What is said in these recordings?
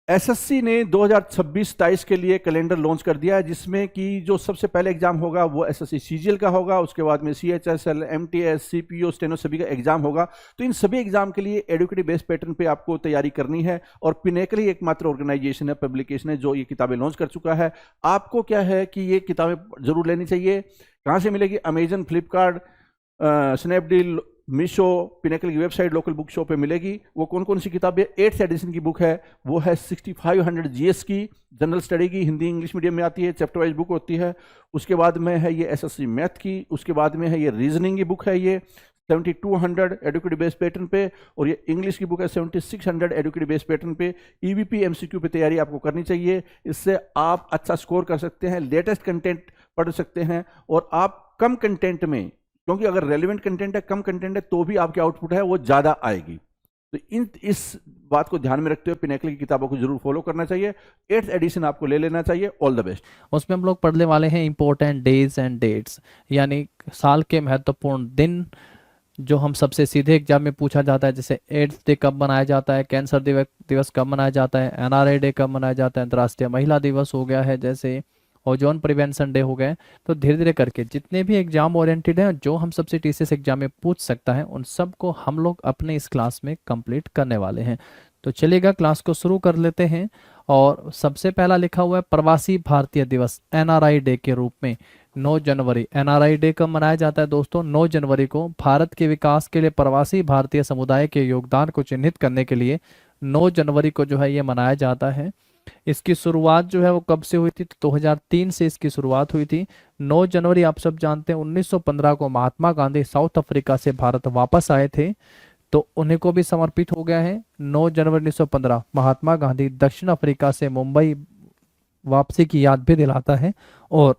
SSC ने 2026-27 के लिए कैलेंडर लॉन्च कर दिया है, जिसमें कि जो सबसे पहले एग्जाम होगा वो एसएससी सीजीएल का होगा, उसके बाद में सीएचएसएल, एमटीएस, सीपीओ, स्टेनो सभी का एग्जाम होगा। तो इन सभी एग्जाम के लिए एडुकेटिव बेस्ड पैटर्न पे आपको तैयारी करनी है, और पिनेकल ही एकमात्र ऑर्गेनाइजेशन है, पब्लिकेशन है जो ये किताबें लॉन्च कर चुका है। आपको क्या है कि ये किताबें जरूर लेनी चाहिए। कहाँ से मिलेगी? Amazon, Flipkart, Snapdeal, Meesho, pinnacle की वेबसाइट, लोकल बुक शॉप पे मिलेगी। वो कौन कौन सी किताब है? 8th एडिशन की बुक है, वो है 6500 जीएस की, जनरल स्टडी की, हिंदी इंग्लिश मीडियम में आती है, चैप्टर वाइज बुक होती है। उसके बाद में है ये एसएससी मैथ की, उसके बाद में है ये रीजनिंग की बुक है, ये 7200 एडुकेटिव बेस्ड पैटर्न पे, और ये इंग्लिश की बुक है 7600 एडुकेटिव बेस्ड पैटर्न पे। ईवीपी एमसीक्यू पे तैयारी आपको करनी चाहिए, इससे आप अच्छा स्कोर कर सकते हैं, लेटेस्ट कंटेंट पढ़ सकते हैं, और आप कम कंटेंट में, क्योंकि अगर रेलिवेंट कंटेंट है, कम कंटेंट है, तो भी आपकी आउटपुट है वो ज्यादा आएगी। तो इस बात को ध्यान में रखते हुए पिनेकल की किताबों को जरूर फॉलो करना चाहिए। 8th एडिशन आपको ले लेना चाहिए। All the best. उसमें हम लोग पढ़ने वाले हैं इंपॉर्टेंट डेज एंड डेट्स, यानी साल के महत्वपूर्ण दिन जो हम सबसे सीधे एग्जाम में पूछा जाता है, जैसे एड्स डे कब मनाया जाता है, कैंसर दिवस कब मनाया जाता है, एनआरआई डे कब मनाया जाता है, अंतर्राष्ट्रीय महिला दिवस हो गया है जैसे, ओजोन प्रिवेंशन डे हो गए। तो धीरे धीरे करके जितने भी एग्जाम ओरिएंटेड हैं जो हम सबसे टीसीएस एग्जाम में पूछ सकता है, उन सब को हम लोग अपने इस क्लास में कंप्लीट करने वाले हैं। तो चलिएगा क्लास को शुरू कर लेते हैं। और सबसे पहला लिखा हुआ है प्रवासी भारतीय दिवस, एनआरआई डे के रूप में 9 जनवरी। एनआरआई डे कब मनाया जाता है दोस्तों? 9 जनवरी को। भारत के विकास के लिए प्रवासी भारतीय समुदाय के योगदान को चिन्हित करने के लिए 9 जनवरी को जो है ये मनाया जाता है। इसकी शुरुआत जो है वो कब से हुई थी? 2003 से इसकी शुरुआत हुई थी। 9 जनवरी आप सब जानते हैं 1915 को महात्मा गांधी साउथ अफ्रीका से भारत वापस आए थे, तो उन्हें को भी समर्पित हो गया है। 9 जनवरी 1915 महात्मा गांधी दक्षिण अफ्रीका से मुंबई वापसी की याद भी दिलाता है। और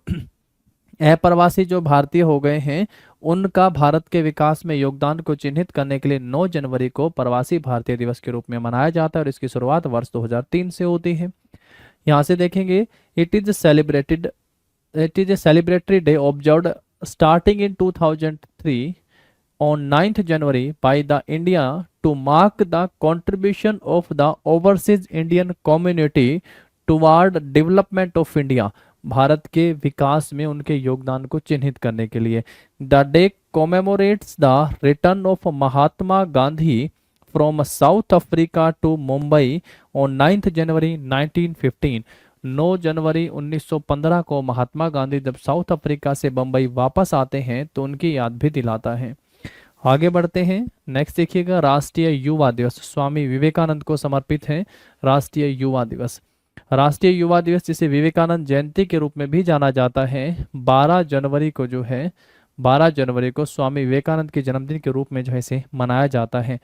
अप्रवासी जो भारतीय हो गए हैं उनका भारत के विकास में योगदान को चिन्हित करने के लिए 9 जनवरी को प्रवासी भारतीय दिवस के रूप में मनाया जाता है, और इसकी शुरुआत वर्ष 2003 से होती है। यहाँ से देखेंगे it is a celebratory day observed starting in 2003 on 9th January by the India to mark the contribution of the overseas Indian community toward development of India। Bharat के विकास में उनके योगदान को चिन्हित करने के लिए। The day commemorates the return of Mahatma Gandhi from South Africa to Mumbai on 9th January 1915। 9 जनवरी 1915 को महात्मा गांधी जब साउथ अफ्रीका से बम्बई वापस आते हैं तो उनकी याद भी दिलाता है। आगे बढ़ते हैं। नेक्स्ट देखिएगा राष्ट्रीय युवा दिवस, स्वामी विवेकानंद को समर्पित है राष्ट्रीय युवा दिवस। राष्ट्रीय युवा दिवस जिसे विवेकानंद जयंती के रूप में भी जाना जाता है, 12 जनवरी को जो है 12 जनवरी को स्वामी विवेकानंद के जन्मदिन के रूप में जो है इसे मनाया जाता है।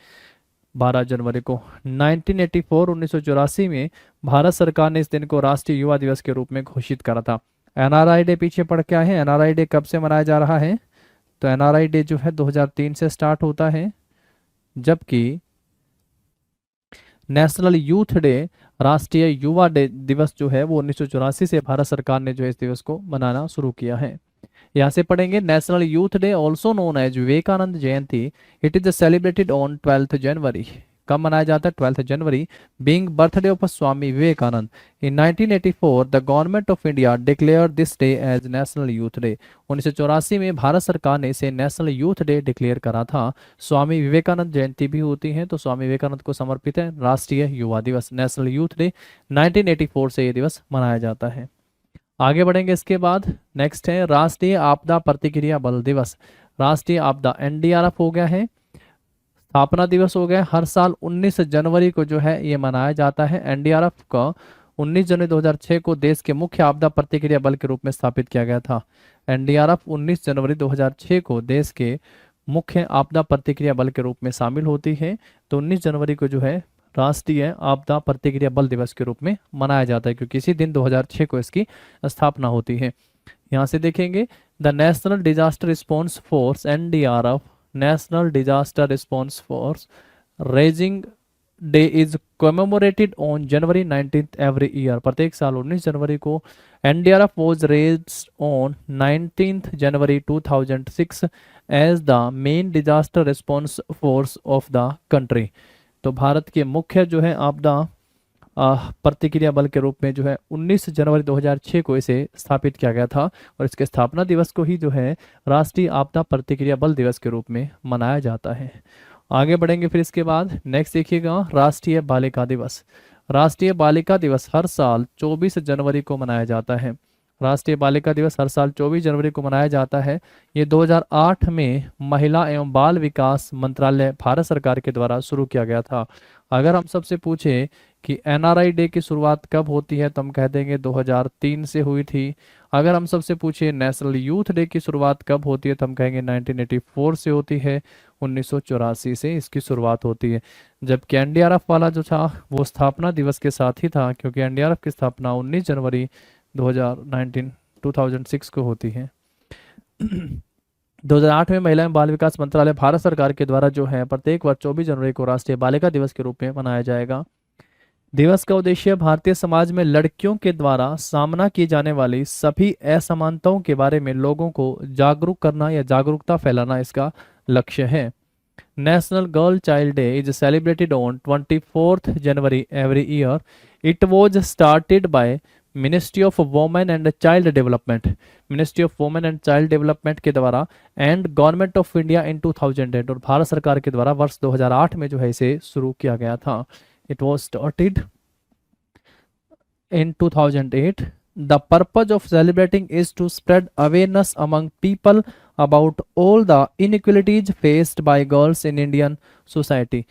12 जनवरी को 1984 में भारत सरकार ने इस दिन को राष्ट्रीय युवा दिवस के रूप में घोषित करा था। एनआरआई डे पीछे पड़ क्या है? एनआरआई डे कब से मनाया जा रहा है? तो एनआरआई डे जो है 2003 से स्टार्ट होता है, जबकि नेशनल यूथ डे, राष्ट्रीय युवा डे दिवस जो है वो 1984 से भारत सरकार ने जो है इस दिवस को मनाना शुरू किया है। यहाँ से पढ़ेंगे national youth day also known as Vivekananda Jayanti, it is celebrated on 12th January. कब मनाया जाता है? 12th January, being birthday of Swami Vivekananda. In 1984 the government of India declare this day as national youth day. 1984 में भारत सरकार ने इसे नेशनल यूथ डे डिक्लेयर करा था। स्वामी विवेकानंद जयंती भी होती है, तो स्वामी विवेकानंद को समर्पित है राष्ट्रीय युवा दिवस, नेशनल यूथ डे। 1984 से ये दिवस मनाया जाता है। आगे बढ़ेंगे इसके बाद। नेक्स्ट है राष्ट्रीय आपदा प्रतिक्रिया बल दिवस। राष्ट्रीय आपदा एनडीआरएफ हो गया है, स्थापना दिवस हो गया। हर साल 19 जनवरी को जो है ये मनाया जाता है। एनडीआरएफ का 19 जनवरी 2006 को देश के मुख्य आपदा प्रतिक्रिया बल के रूप में स्थापित किया गया था। एनडीआरएफ 19 जनवरी 2006 को देश के मुख्य आपदा प्रतिक्रिया बल के रूप में शामिल होती है। तो 19 जनवरी को जो है राष्ट्रीय आपदा प्रतिक्रिया बल दिवस के रूप में मनाया जाता है, क्योंकि इसी दिन 2006 को इसकी स्थापना होती है। यहाँ से देखेंगे the national disaster response force NDRF, national disaster response force raising day is commemorated on January 19th every year. प्रत्येक साल 19 जनवरी को NDRF was raised on 19th January 2006 as the main disaster response force of the country. तो भारत के मुख्य जो है आपदा प्रतिक्रिया बल के रूप में जो है 19 जनवरी 2006 को इसे स्थापित किया गया था, और इसके स्थापना दिवस को ही जो है राष्ट्रीय आपदा प्रतिक्रिया बल दिवस के रूप में मनाया जाता है। आगे बढ़ेंगे फिर इसके बाद नेक्स्ट देखिएगा राष्ट्रीय बालिका दिवस। राष्ट्रीय बालिका दिवस हर साल 24 जनवरी को मनाया जाता है। राष्ट्रीय बालिका दिवस हर साल 24 जनवरी को मनाया जाता है। ये 2008 में महिला एवं बाल विकास मंत्रालय भारत सरकार के द्वारा शुरू किया गया था। अगर हम सबसे पूछे कि एनआरआई डे की शुरुआत कब होती है तो हम कह देंगे 2003 से हुई थी। अगर हम सबसे पूछे नेशनल यूथ डे की शुरुआत कब होती है तो हम कहेंगे 1984 से होती है, 1984 से इसकी शुरुआत होती है। जबकि एनडीआरएफ वाला जो था वो स्थापना दिवस के साथ ही था, क्योंकि एनडीआरएफ की स्थापना 19 जनवरी 2006 को होती है। 2008 में महिला एवं बाल विकास मंत्रालय भारत सरकार के द्वारा जो है प्रत्येक वर्ष 24 जनवरी को राष्ट्रीय बालिका दिवस के रूप में मनाया जाएगा। दिवस का उद्देश्य भारतीय समाज में लड़कियों के द्वारा सामना की जाने वाली सभी असमानताओं के बारे में लोगों को जागरूक करना या जागरूकता फैलाना इसका लक्ष्य है। National girl child day is celebrated on 24th January every year. It was started by ministry of women and child development, ministry of women and child development के द्वारा and government of India in 2008, और भारत सरकार के द्वारा वर्ष 2008 में जो है इसे शुरू किया गया था। It was started in 2008. The purpose of celebrating is to spread awareness among people about all the inequalities faced by girls in Indian society.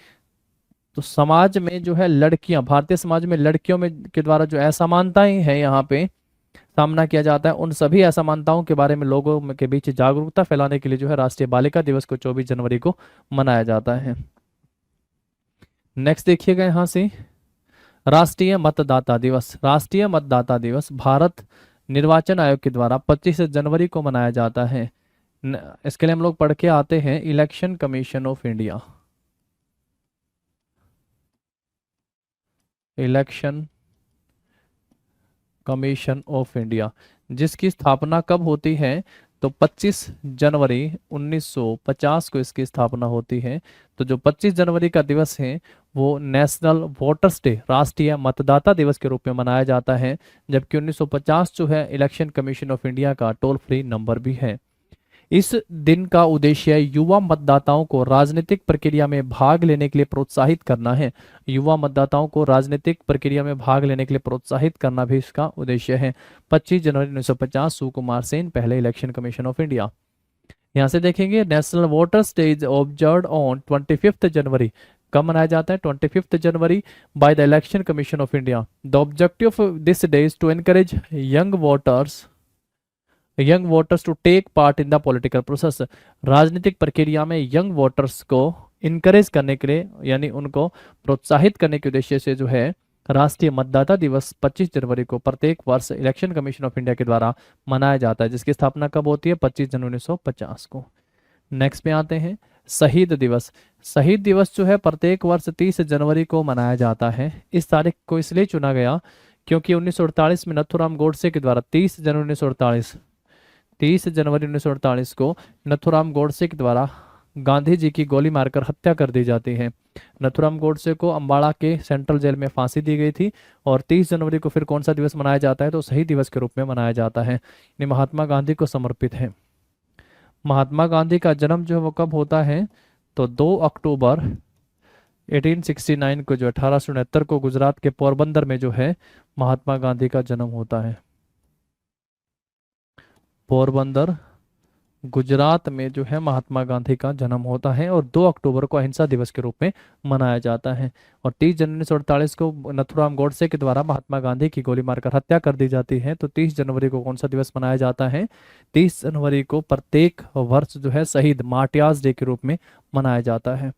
तो समाज में जो है लड़कियां, भारतीय समाज में लड़कियों में के द्वारा जो असमानताएं हैं यहाँ पे सामना किया जाता है, उन सभी असमानताओं के बारे में लोगों के बीच जागरूकता फैलाने के लिए जो है राष्ट्रीय बालिका दिवस को 24 जनवरी को मनाया जाता है। नेक्स्ट देखिएगा यहाँ से राष्ट्रीय मतदाता दिवस। राष्ट्रीय मतदाता दिवस भारत निर्वाचन आयोग के द्वारा 25 जनवरी को मनाया जाता है। इसके लिए हम लोग पढ़ के आते हैं election commission of India. Election commission of India जिसकी स्थापना कब होती है तो 25 जनवरी 1950 को इसकी स्थापना होती है। तो जो 25 जनवरी का दिवस है वो नेशनल वोटर्स डे, राष्ट्रीय मतदाता दिवस के रूप में मनाया जाता है, जबकि 1950 जो है इलेक्शन कमीशन ऑफ इंडिया का टोल फ्री नंबर भी है। इस दिन का उद्देश्य युवा मतदाताओं को राजनीतिक प्रक्रिया में भाग लेने के लिए प्रोत्साहित करना है। युवा मतदाताओं को राजनीतिक प्रक्रिया में भाग लेने के लिए प्रोत्साहित करना भी इसका उद्देश्य है। 25 जनवरी 1950 सुकुमार सेन, पहले इलेक्शन कमीशन ऑफ इंडिया। यहाँ से देखेंगे national voters day is observed on 25 January. कब मनाया जाता है? 25 January by the election commission of India. The objective of this day is to encourage young voters to take part in the political process. राजनीतिक प्रक्रिया में young voters को encourage करने के लिए यानी उनको प्रोत्साहित करने के उद्देश्य से जो है राष्ट्रीय मतदाता दिवस 25 जनवरी को प्रत्येक वर्ष इलेक्शन कमीशन ऑफ इंडिया के द्वारा मनाया जाता है, जिसकी स्थापना कब होती है? 25 जनवरी 1950 को। नेक्स्ट पे आते हैं शहीद दिवस। शहीद दिवस जो है प्रत्येक वर्ष 30 जनवरी को मनाया जाता है। इस तारीख को इसलिए चुना गया क्योंकि 1948 में नथुराम गोडसे के द्वारा 30 जनवरी 1948 को नथुराम गोडसे के द्वारा गांधी जी की गोली मारकर हत्या कर दी जाती है। नथुराम गोडसे को अंबाला के सेंट्रल जेल में फांसी दी गई थी और 30 जनवरी को फिर कौन सा दिवस मनाया जाता है? तो शहीद दिवस के रूप में मनाया जाता है। ये महात्मा गांधी को समर्पित है। महात्मा गांधी का जन्म जो है वो कब होता है? तो 2 अक्टूबर 1869 को, जो 1869 को गुजरात के पोरबंदर में जो है महात्मा गांधी का जन्म होता है। पोरबंदर गुजरात में जो है महात्मा गांधी का जन्म होता है और 2 अक्टूबर को अहिंसा दिवस के रूप में मनाया जाता है। और 30 जनवरी 1948 को नथुराम गोडसे के द्वारा महात्मा गांधी की गोली मारकर हत्या कर दी जाती है। तो 30 जनवरी को कौन सा दिवस मनाया जाता है? 30 जनवरी को प्रत्येक वर्ष जो है शहीद मार्टियार्स डे के रूप में मनाया जाता है।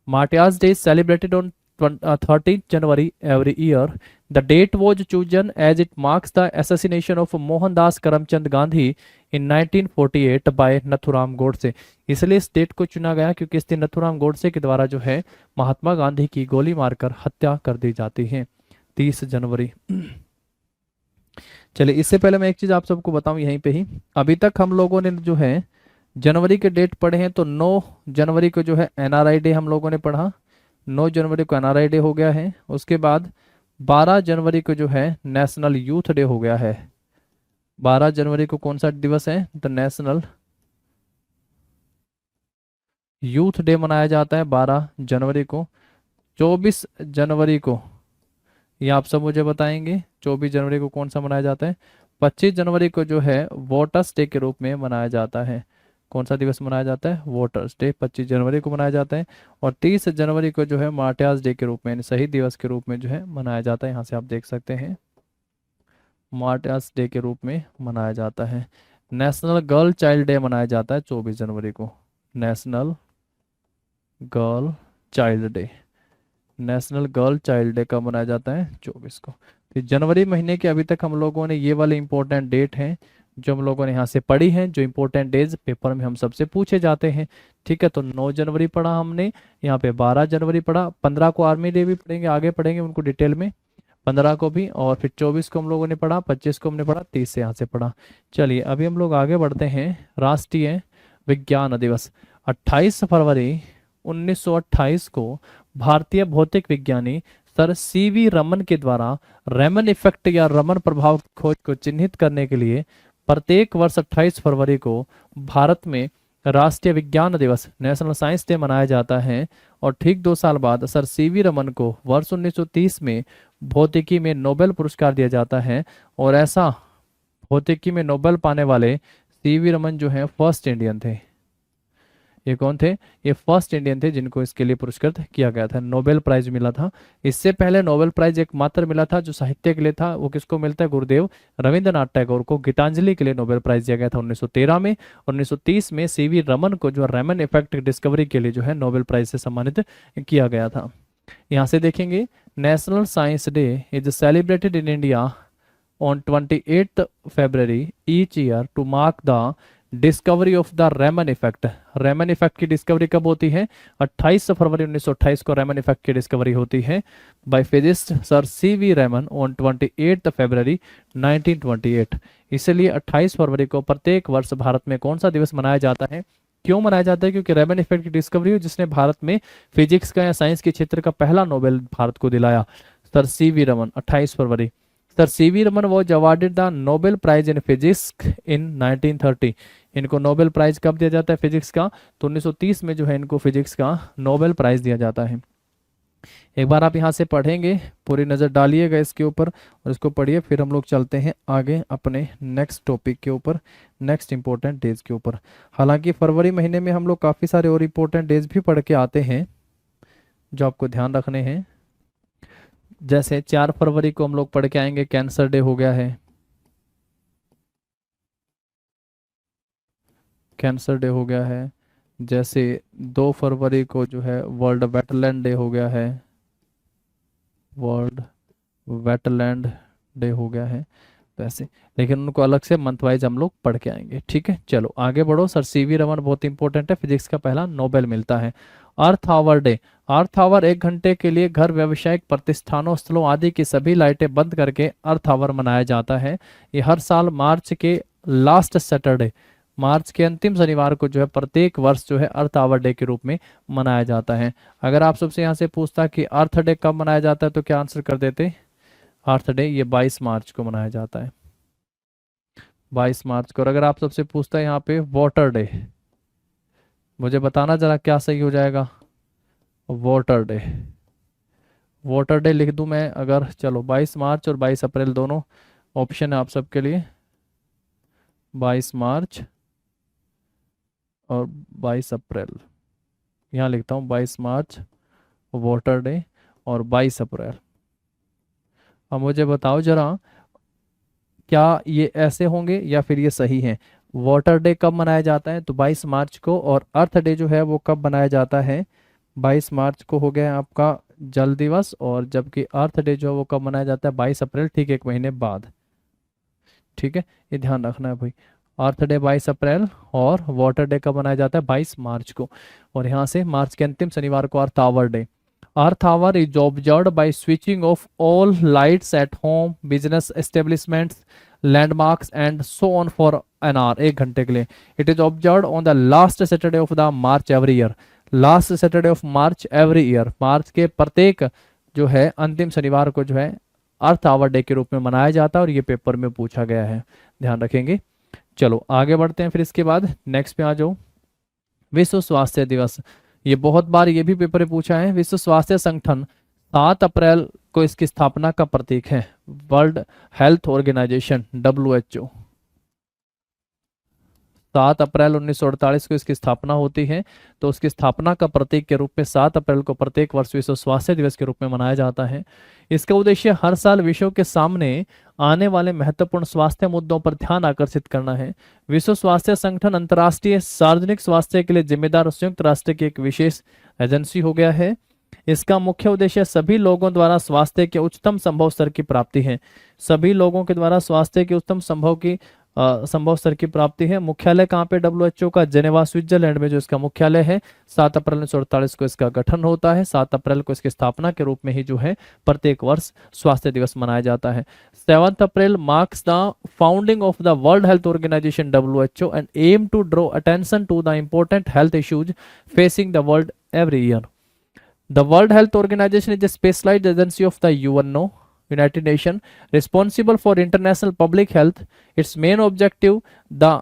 Martyrs day celebrated on 13th January every year. The date was chosen as it marks the assassination of Mohandas Karamchand Gandhi in 1948 by Nathuram Godse. इसलिए इस डेट को चुना गया क्योंकि इस दिन नथुराम गोडसे के द्वारा जो है महात्मा गांधी की गोली मारकर हत्या कर दी जाती है 30 जनवरी। चलिए इससे पहले मैं एक चीज आप सबको बताऊं यहीं पे ही, अभी तक हम लोगों ने जो है जनवरी के डेट पढ़े हैं। तो 9 जनवरी को जो है एनआरआई डे हम लोगों ने पढ़ा, 9 जनवरी को एनआरआई डे हो गया है। उसके बाद 12 जनवरी को जो है नेशनल यूथ डे हो गया है। 12 जनवरी को कौन सा दिवस है? द नेशनल यूथ डे मनाया जाता है 12 जनवरी को। 24 जनवरी को, ये आप सब मुझे बताएंगे, 24 जनवरी को कौन सा मनाया जाता है? 25 जनवरी को जो है वोटर्स डे के रूप में मनाया जाता है। कौन सा दिवस मनाया जाता है? वोटर्स डे 25 जनवरी को मनाया जाता है। और 30 जनवरी को जो है मार्टियर्स डे के रूप में, यानी शहीद दिवस के रूप में जो है मनाया जाता है। यहाँ से आप देख सकते हैं, मार्टियर्स डे के रूप में मनाया जाता है। नेशनल गर्ल चाइल्ड डे मनाया जाता है 24 जनवरी को। National girl child day, national girl child day कब मनाया जाता है? 24 को। तो जनवरी महीने के अभी तक हम लोगों ने ये वाले इंपॉर्टेंट डेट हैं जो हम लोगों ने यहाँ से पढ़ी हैं, जो इंपॉर्टेंट डेज पेपर में हम सबसे पूछे जाते हैं। ठीक है, तो 9 जनवरी पढ़ा हमने, यहाँ पे 12 जनवरी पढ़ा, 15 को आर्मी डे भी पढ़ेंगे, आगे पढ़ेंगे उनको डिटेल में, 15 को भी, और फिर 24 को हम लोगों ने पढ़ा, 25 को हमने पढ़ा, 30 से यहाँ से पढ़ा। चलिए अभी हम लोग आगे बढ़ते हैं। राष्ट्रीय विज्ञान दिवस 28 फरवरी 1928 को भारतीय भौतिक विज्ञानी सर सीवी रमन के द्वारा रैमन इफेक्ट या रमन प्रभाव की खोज को चिन्हित करने के लिए प्रत्येक वर्ष 28 फरवरी को भारत में राष्ट्रीय विज्ञान दिवस, नेशनल साइंस डे मनाया जाता है। और ठीक 2 साल बाद सर सीवी रमन को वर्ष 1930 में भौतिकी में नोबेल पुरस्कार दिया जाता है। और ऐसा भौतिकी में नोबेल पाने वाले सीवी रमन जो है फर्स्ट इंडियन थे। ये कौन थे? ये फर्स्ट इंडियन थे जिनको इसके लिए पुरस्कृत किया गया था, नोबेल प्राइज मिला था। इससे पहले नोबेल प्राइज एक मात्र मिला था जो साहित्य के लिए था, वो किसको मिलता है? गुरुदेव रविंद्रनाथ टैगोर को गीतांजलि के लिए नोबेल प्राइज दिया गया था 1913 में। और 1930 में सीवी रमन को जो रैमन इफेक्ट डिस्कवरी के लिए जो है नोबेल प्राइज से सम्मानित किया गया था। यहाँ से देखेंगे, national science day is celebrated in India on 28th February each year to mark the discovery of the Ramon effect. Ramon effect की डिस्कवरी कब होती है? 28 फरवरी 1928 को रैमन इफेक्ट की डिस्कवरी होती है by physicist sir CV Raman on 28 February 1928। इसलिए 28 फरवरी को प्रत्येक वर्ष भारत में कौन सा दिवस मनाया जाता है? क्यों मनाया जाता है? क्योंकि रैमन इफेक्ट की डिस्कवरी हुई जिसने भारत में फिजिक्स का या साइंस के क्षेत्र का पहला नोबेल भारत को दिलाया, सर सीवी रमन 28 फरवरी। Sir CV Raman was awarded the Nobel prize in physics in 1930। इनको नोबेल प्राइज कब दिया जाता है फिजिक्स का? तो 1930 में जो है इनको फिजिक्स का नोबेल प्राइज दिया जाता है। एक बार आप यहाँ से पढ़ेंगे, पूरी नज़र डालिएगा इसके ऊपर और इसको पढ़िए, फिर हम लोग चलते हैं आगे अपने नेक्स्ट टॉपिक के ऊपर, नेक्स्ट इंपॉर्टेंट डेज के ऊपर। हालांकि फरवरी महीने में हम लोग काफ़ी सारे और इंपॉर्टेंट डेज भी पढ़ के आते हैं जो आपको ध्यान रखने हैं। जैसे 4 फरवरी को हम लोग पढ़ के आएंगे, कैंसर डे हो गया है, कैंसर डे हो गया है। जैसे 2 फरवरी को जो है वर्ल्ड वेटलैंड डे हो गया है, वर्ल्ड वेटलैंड डे हो गया है। तो ऐसे, लेकिन उनको अलग से मंथ वाइज हम लोग पढ़ के आएंगे। ठीक है, चलो आगे बढ़ो। सर सीवी रमन बहुत इंपॉर्टेंट है, फिजिक्स का पहला नोबेल मिलता है। अर्थ आवर डे, अर्थ आवर 1 घंटे के लिए घर, व्यावसायिक प्रतिष्ठानों, स्थलों आदि की सभी लाइटें बंद करके अर्थ आवर मनाया जाता है। ये हर साल मार्च के लास्ट सैटरडे, मार्च के अंतिम शनिवार को जो है प्रत्येक वर्ष जो है अर्थ आवर डे के रूप में मनाया जाता है। अगर आप सबसे यहाँ से पूछता कि अर्थ डे कब मनाया जाता है तो क्या आंसर कर देते? अर्थ डे ये 22 मार्च को मनाया जाता है, 22 मार्च को। और अगर आप सबसे पूछता है यहाँ पे वाटर डे, मुझे बताना जरा क्या सही हो जाएगा? वाटर डे, वाटर डे लिख दूं मैं अगर? चलो 22 मार्च और 22 अप्रैल दोनों ऑप्शन है आप सबके लिए, 22 मार्च और 22 अप्रैल। यहाँ लिखता हूँ 22 मार्च वाटर डे और 22 अप्रैल। अब मुझे बताओ जरा, क्या ये ऐसे होंगे या फिर ये सही है? वाटर डे कब मनाया जाता है? तो 22 मार्च को। और अर्थ डे जो है वो कब मनाया जाता है? 22 मार्च को हो गया है आपका जल दिवस, और जबकि अर्थ डे जो है वो कब मनाया जाता है? 22 अप्रैल, ठीक 1 महीने बाद। ठीक है, ये ध्यान रखना है भाई। अर्थ डे 22 अप्रैल और वाटर डे कब मनाया जाता है? 22 मार्च को। और यहाँ से मार्च के अंतिम शनिवार को earth hour day. Earth hour is observed by switching off all lights at home, business establishments, landmarks and so on for an hour, 1 घंटे के लिए। It is observed on the last Saturday of the March every year, last Saturday of March every year. मार्च के प्रत्येक जो है अंतिम शनिवार को जो है अर्थ आवर डे के रूप में मनाया जाता है और ये पेपर में पूछा गया है, ध्यान रखेंगे। चलो आगे बढ़ते हैं, फिर इसके बाद नेक्स्ट पे आ जाओ। विश्व स्वास्थ्य दिवस, ये बहुत बार ये भी पेपर में पूछा है। विश्व स्वास्थ्य संगठन 7 अप्रैल को इसकी स्थापना का प्रतीक है। वर्ल्ड हेल्थ ऑर्गेनाइजेशन WHO 7 अप्रैल 1948 को इसकी स्थापना होती है। तो उसकी स्थापना का प्रतीक के रूप में 7 अप्रैल को प्रत्येक वर्ष विश्व स्वास्थ्य दिवस के रूप में मनाया जाता है। इसका उद्देश्य हर साल विश्व के सामने आने वाले महत्वपूर्ण स्वास्थ्य मुद्दों पर ध्यान आकर्षित करना है। विश्व स्वास्थ्य संगठन अंतर्राष्ट्रीय सार्वजनिक स्वास्थ्य के लिए जिम्मेदार संयुक्त राष्ट्र की एक विशेष एजेंसी हो गया है। इसका मुख्य उद्देश्य सभी लोगों द्वारा स्वास्थ्य के उच्चतम संभव स्तर की प्राप्ति है। सभी लोगों के द्वारा स्वास्थ्य के उच्चतम संभव स्तर की प्राप्ति है। मुख्यालय कहाँ पे? WHO का जेनेवा स्विट्जरलैंड में जो इसका मुख्यालय है। 7 अप्रैल 1948 को इसका गठन होता है। 7 अप्रैल को इसकी स्थापना के रूप में ही जो है प्रत्येक वर्ष स्वास्थ्य दिवस मनाया जाता है। 7 April marks the founding of the world health organisation WHO and aim to draw attention to the important health issues facing the world every year. The World Health Organization is a specialized agency of the UNO, United Nations, responsible for international public health. Its main objective, the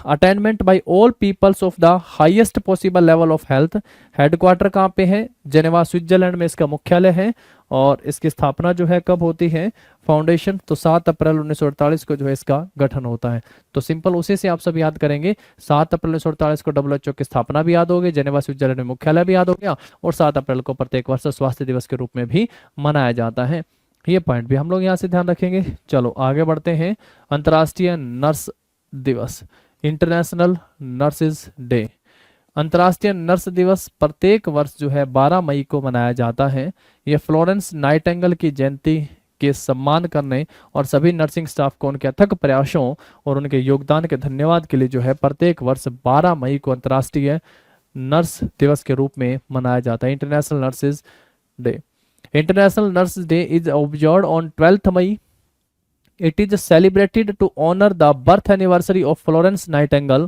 attainment by all peoples of the highest possible level of health. Headquarter कहाँ पे है? Geneva Switzerland में इसका मुख्यालय है। और इसकी स्थापना जो है कब होती है? फाउंडेशन तो 7 अप्रैल 1948 को जो है इसका गठन होता है। तो सिंपल उसी से आप सब याद करेंगे। 7 अप्रैल 1948 को WHO की स्थापना भी याद हो गई, जेनेवा स्विट्जरलैंड में मुख्यालय भी याद हो गया, और 7 अप्रैल को प्रत्येक वर्ष स्वास्थ्य दिवस के रूप में भी मनाया जाता है। ये पॉइंट भी हम लोग यहाँ से ध्यान रखेंगे। चलो आगे बढ़ते हैं। अंतर्राष्ट्रीय नर्स दिवस, इंटरनेशनल नर्सेज डे। अंतर्राष्ट्रीय नर्स दिवस प्रत्येक वर्ष जो है 12 मई को मनाया जाता है। यह फ्लोरेंस नाइटिंगेल की जयंती के सम्मान करने और सभी नर्सिंग स्टाफ को उनके अथक प्रयासों और उनके योगदान के धन्यवाद के लिए जो है प्रत्येक वर्ष 12 मई को अंतर्राष्ट्रीय नर्स दिवस के रूप में मनाया जाता है, international nurses day. International Nurse Day is observed on 12th May. It is celebrated to honor the birth anniversary of Florence Nightingale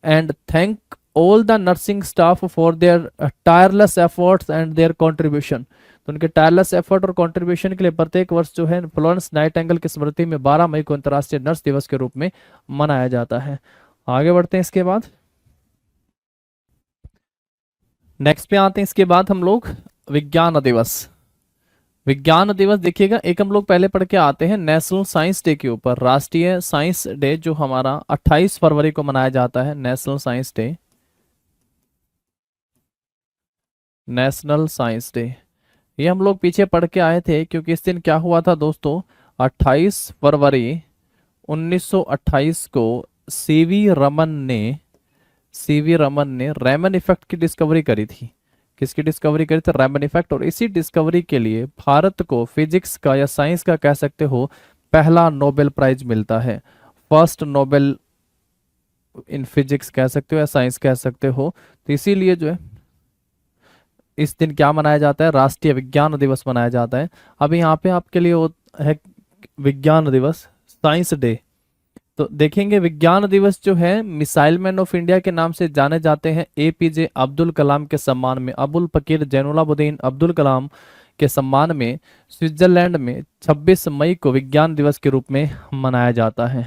and thank all the nursing staff for their tireless efforts and their contribution. तो उनके tireless effort और contribution के लिए प्रत्येक वर्ष जो है Florence Nightingale की स्मृति में 12 मई को अंतर्राष्ट्रीय नर्स दिवस के रूप में मनाया जाता है। आगे बढ़ते हैं। इसके बाद नेक्स्ट पे आते हैं। इसके बाद हम लोग विज्ञान दिवस। विज्ञान दिवस देखिएगा, एक हम लोग पहले पढ़ के आते हैं नेशनल साइंस डे के ऊपर। राष्ट्रीय साइंस डे जो हमारा 28 फरवरी को मनाया जाता है, national science day. National science day ये हम लोग पीछे पढ़ के आए थे, क्योंकि इस दिन क्या हुआ था दोस्तों? 28 फरवरी 1928 को सीवी रमन ने रैमन इफेक्ट की डिस्कवरी करी थी। किसकी डिस्कवरी करी थी? Ramon effect. और इसी डिस्कवरी के लिए भारत को फिजिक्स का या साइंस का कह सकते हो पहला नोबेल प्राइज मिलता है। फर्स्ट नोबेल इन फिजिक्स कह सकते हो या साइंस कह सकते हो। तो इसीलिए जो है इस दिन क्या मनाया जाता है? राष्ट्रीय विज्ञान दिवस मनाया जाता है। अभी यहाँ पे आपके लिए वो है विज्ञान दिवस, साइंस डे। तो देखेंगे विज्ञान दिवस जो है मिसाइल मैन ऑफ इंडिया के नाम से जाने जाते हैं APJ अब्दुल कलाम के सम्मान में। अबुल फकीर जैनुलाब्दीन अब्दुल कलाम के सम्मान में स्विट्जरलैंड में 26 मई को विज्ञान दिवस के रूप में मनाया जाता है।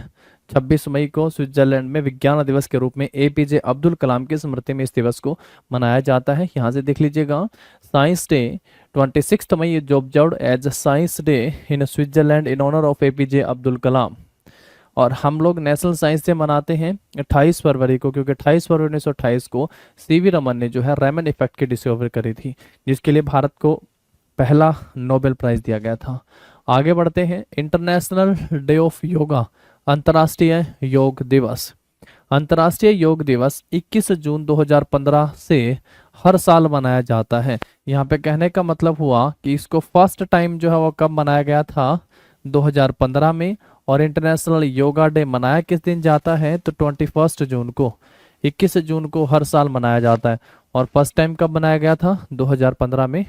26 मई को स्विट्जरलैंड में विज्ञान दिवस के रूप में APJ अब्दुल कलाम की स्मृति में इस दिवस को मनाया जाता है। यहाँ से देख लीजिएगा, science day 26 May is observed as science day in Switzerland in honour of APJ Abdul Kalam. और हम लोग नेशनल साइंस डे मनाते हैं 28 फरवरी को, क्योंकि 28 फरवरी 1928 को सीवी रमन ने जो है रैमन इफेक्ट की डिस्कवरी करी थी, जिसके लिए भारत को पहला नोबेल प्राइज दिया गया था। आगे बढ़ते हैं। इंटरनेशनल डे ऑफ योगा, अंतर्राष्ट्रीय योग दिवस। अंतर्राष्ट्रीय योग दिवस 21 जून 2015 से हर साल मनाया जाता है। यहाँ पे कहने का मतलब हुआ कि इसको फर्स्ट टाइम जो है वो कब मनाया गया था? 2015 में। और इंटरनेशनल योगा डे मनाया किस दिन जाता है? तो 21 जून को। 21 जून को हर साल मनाया जाता है। और फर्स्ट टाइम कब मनाया गया था? 2015 में।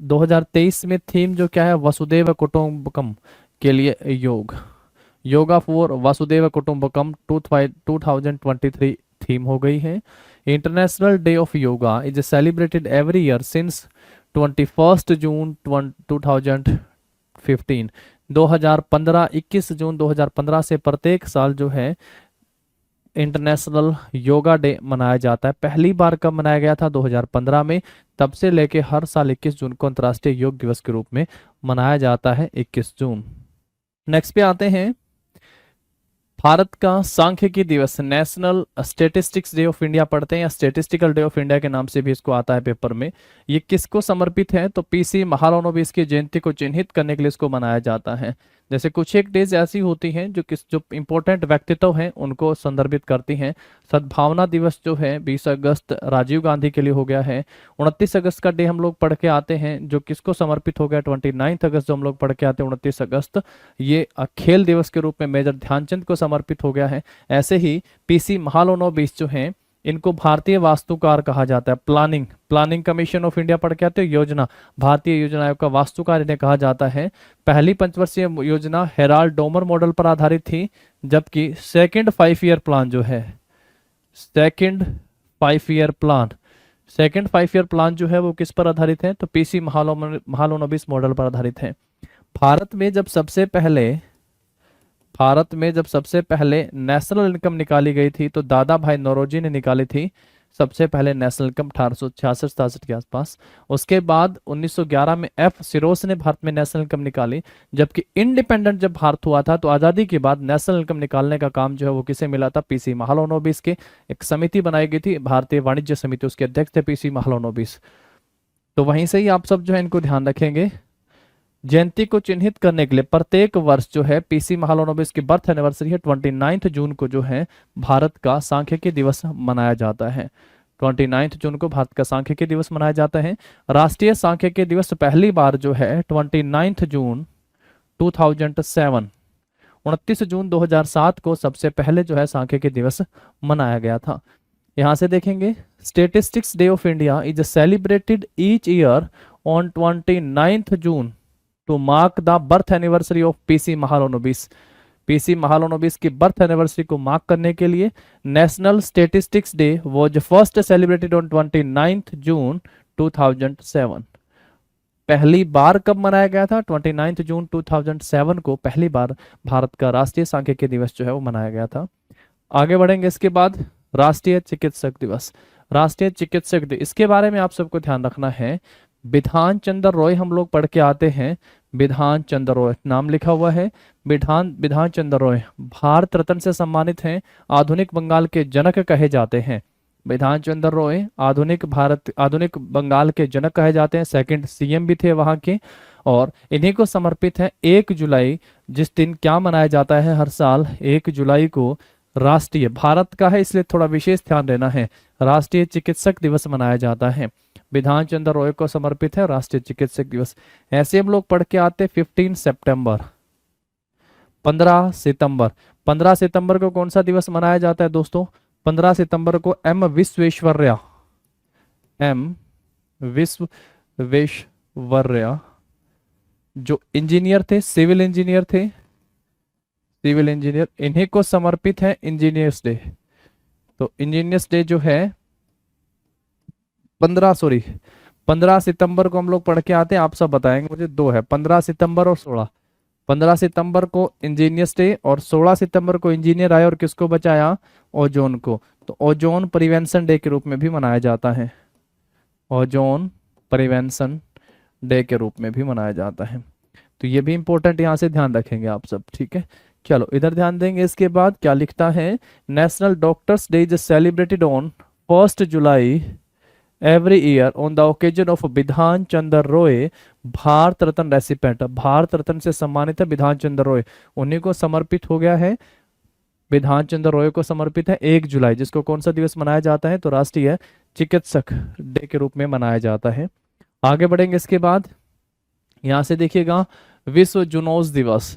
2023 में थीम जो क्या है? वसुदेव कुटुंबकम के लिए योग, योगा फॉर वसुदेव कुटुंबकम 2023 थीम हो गई है। International day of yoga is celebrated every year since 21 जून 2015 15 2015 21 जून 2015 से प्रत्येक साल जो है इंटरनेशनल योगा डे मनाया जाता है। पहली बार कब मनाया गया था? 2015 में। तब से लेके हर साल 21 जून को अंतर्राष्ट्रीय योग दिवस के रूप में मनाया जाता है, 21 जून। नेक्स्ट पे आते हैं, भारत का सांख्यिकी दिवस, national statistics day of India पढ़ते हैं या स्टैटिस्टिकल डे ऑफ इंडिया के नाम से भी इसको आता है पेपर में। ये किसको समर्पित है? तो पीसी महालनोबिस की जयंती को चिन्हित करने के लिए इसको मनाया जाता है। जैसे कुछ एक डेज ऐसी होती हैं जो इंपॉर्टेंट व्यक्तित्व हैं उनको संदर्भित करती हैं। सद्भावना दिवस जो है 20 अगस्त राजीव गांधी के लिए हो गया है। 29 अगस्त का डे हम लोग पढ़ के आते हैं जो किसको समर्पित हो गया? 29 अगस्त जो हम लोग पढ़ के आते हैं 29 अगस्त, ये खेल दिवस के रूप में मेजर ध्यानचंद को समर्पित हो गया है। ऐसे ही पीसी महालनोबिस जो हैं इनको भारतीय वास्तुकार कहा जाता है। प्लानिंग कमीशन ऑफ इंडिया पढ़ के आते हो, योजना, भारतीय योजना आयोग का वास्तुकार इन्हें कहा जाता है। पहली पंचवर्षीय योजना हेराल्ड डोमर मॉडल पर आधारित थी, जबकि सेकंड 5 ईयर प्लान जो है, सेकंड 5 ईयर प्लान जो है वो किस पर आधारित है? तो पीसी महालनोबिस मॉडल पर आधारित है। भारत में जब सबसे पहले नेशनल इनकम निकाली गई थी तो दादा भाई नौरोजी ने निकाली थी सबसे पहले नेशनल इनकम 1866-67 के आसपास। उसके बाद 1911 में एफ सिरोस ने भारत में नेशनल इनकम निकाली। जबकि इंडिपेंडेंट जब भारत हुआ था तो आज़ादी के बाद नेशनल इनकम निकालने का काम जो है वो किसे मिला था? पीसी महालनोबिस के। एक समिति बनाई गई थी, भारतीय वाणिज्य समिति, उसके अध्यक्ष थे पीसी महालनोबिस। तो वहीं से ही आप सब जो है इनको ध्यान रखेंगे। जयंती को चिन्हित करने के लिए प्रत्येक वर्ष जो है पीसी महालनोबिस की बर्थ एनिवर्सरी है 29 जून को जो है भारत का सांख्यिकी दिवस मनाया जाता है। 29 जून को भारत का सांख्यिकी दिवस मनाया जाता है। राष्ट्रीय सांख्यिकी दिवस पहली बार जो है 29 जून 2007, 29 जून 2007 को सबसे पहले जो है सांख्यिकी दिवस मनाया गया था। यहां से देखेंगे, statistics day of India is celebrated each year on 29 June to mark the birth anniversary of PC Mahalanobis. PC Mahalanobis की बर्थ एनिवर्सरी को मार्क करने के लिए national statistics day was first celebrated on 29 जून 2007। पहली बार कब मनाया गया था? 29 जून 2007 को पहली बार भारत का राष्ट्रीय सांख्यिकी दिवस जो है वो मनाया गया था। आगे बढ़ेंगे, इसके बाद राष्ट्रीय चिकित्सक दिवस। राष्ट्रीय चिकित्सक दिवस, इसके बारे में आप सबको ध्यान रखना है। बिधान चंद्र रॉय हम लोग पढ़ के आते हैं, बिधान चंद्र रॉय नाम लिखा हुआ है। बिधान चंद्र रॉय भारत रत्न से सम्मानित हैं, आधुनिक बंगाल के जनक कहे जाते हैं। बिधान चंद्र रॉय आधुनिक बंगाल के जनक कहे जाते हैं, सेकंड सीएम भी थे वहां के, और इन्हीं को समर्पित है 1 जुलाई, जिस दिन क्या मनाया जाता है हर साल 1 जुलाई को राष्ट्रीय, भारत का है इसलिए थोड़ा विशेष ध्यान देना है, राष्ट्रीय चिकित्सक दिवस मनाया जाता है। बिधान चंद्र रॉय को समर्पित है राष्ट्रीय चिकित्सक दिवस। ऐसे हम लोग पढ़ के आते 15 सितंबर, 15 सितंबर। 15 सितंबर को कौन सा दिवस मनाया जाता है दोस्तों? 15 सितंबर को एम विश्वेश्वरैया जो इंजीनियर थे, सिविल इंजीनियर, इन्हीं को समर्पित है इंजीनियर्स डे। तो इंजीनियर्स डे जो है 15 सितंबर को हम लोग पढ़ के आते हैं, आप सब बताएंगे मुझे, 2 है, 15 सितंबर और 16। 15 सितंबर को इंजीनियर्स डे और 16 सितंबर को इंजीनियर आए और किसको बचाया? ओजोन को। तो ओजोन प्रिवेंशन डे के रूप में भी मनाया जाता है, ओजोन प्रिवेंशन डे के रूप में भी मनाया जाता है। तो ये भी इंपॉर्टेंट, यहां से ध्यान रखेंगे आप सब, ठीक है। चलो इधर ध्यान देंगे। इसके बाद क्या लिखता है? National doctors day is celebrated on 1 July every year on the occasion of Bidhan Chandra Roy Bharat Ratna recipient. Bharat Ratna से सम्मानित है बिधान चंद्र रॉय, उन्हीं को समर्पित हो गया है। बिधान चंद्र रॉय को समर्पित है 1 जुलाई, जिसको कौन सा दिवस मनाया जाता है? तो राष्ट्रीय चिकित्सक डे के रूप में मनाया जाता है। आगे बढ़ेंगे, इसके बाद यहां से देखिएगा, विश्व जूनोज दिवस।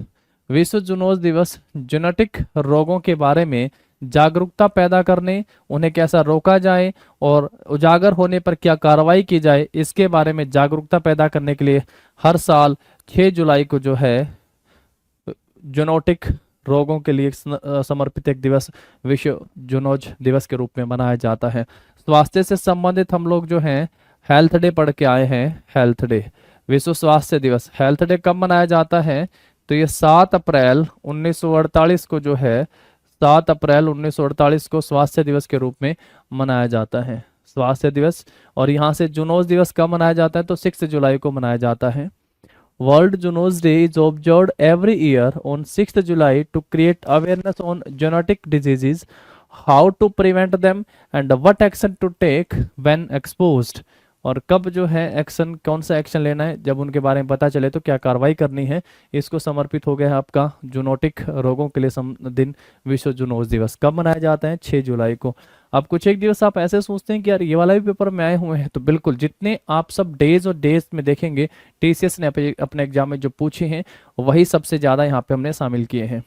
विश्व जूनोज दिवस जेनेटिक रोगों के बारे में जागरूकता पैदा करने, उन्हें कैसा रोका जाए और उजागर होने पर क्या कार्रवाई की जाए, इसके बारे में जागरूकता पैदा करने के लिए हर साल 6 जुलाई को जो है जेनेटिक रोगों के लिए समर्पित एक दिवस विश्व जूनोज दिवस के रूप में मनाया जाता है। स्वास्थ्य से संबंधित हम लोग जो हैं हेल्थ डे पढ़ के आए हैं, हेल्थ डे। विश्व स्वास्थ्य दिवस, हेल्थ डे कब मनाया जाता है? तो ये 7 अप्रैल 1948 को जो है, 7 अप्रैल 1948 को स्वास्थ्य दिवस के रूप में मनाया जाता है, स्वास्थ्य दिवस। और यहाँ से जूनोस दिवस कब मनाया जाता है? तो 6 जुलाई को मनाया जाता है। World zoonoses day is observed every year on 6 July to create awareness on genetic diseases, how to prevent them and what action to take when exposed. और कब जो है एक्शन, कौन सा एक्शन लेना है, जब उनके बारे में पता चले तो क्या कार्रवाई करनी है, इसको समर्पित हो गया है आपका जूनोटिक रोगों के लिए दिन, विश्व जूनोस दिवस। कब मनाया जाता है? 6 जुलाई को। अब कुछ एक दिवस आप ऐसे सोचते हैं कि यार ये वाला भी पेपर में आए हुए हैं, तो बिल्कुल जितने आप सब डेज और डेज में देखेंगे टीसीएस ने अपने एग्जाम में जो पूछे हैं वही सबसे ज़्यादा यहाँ पे हमने शामिल किए हैं।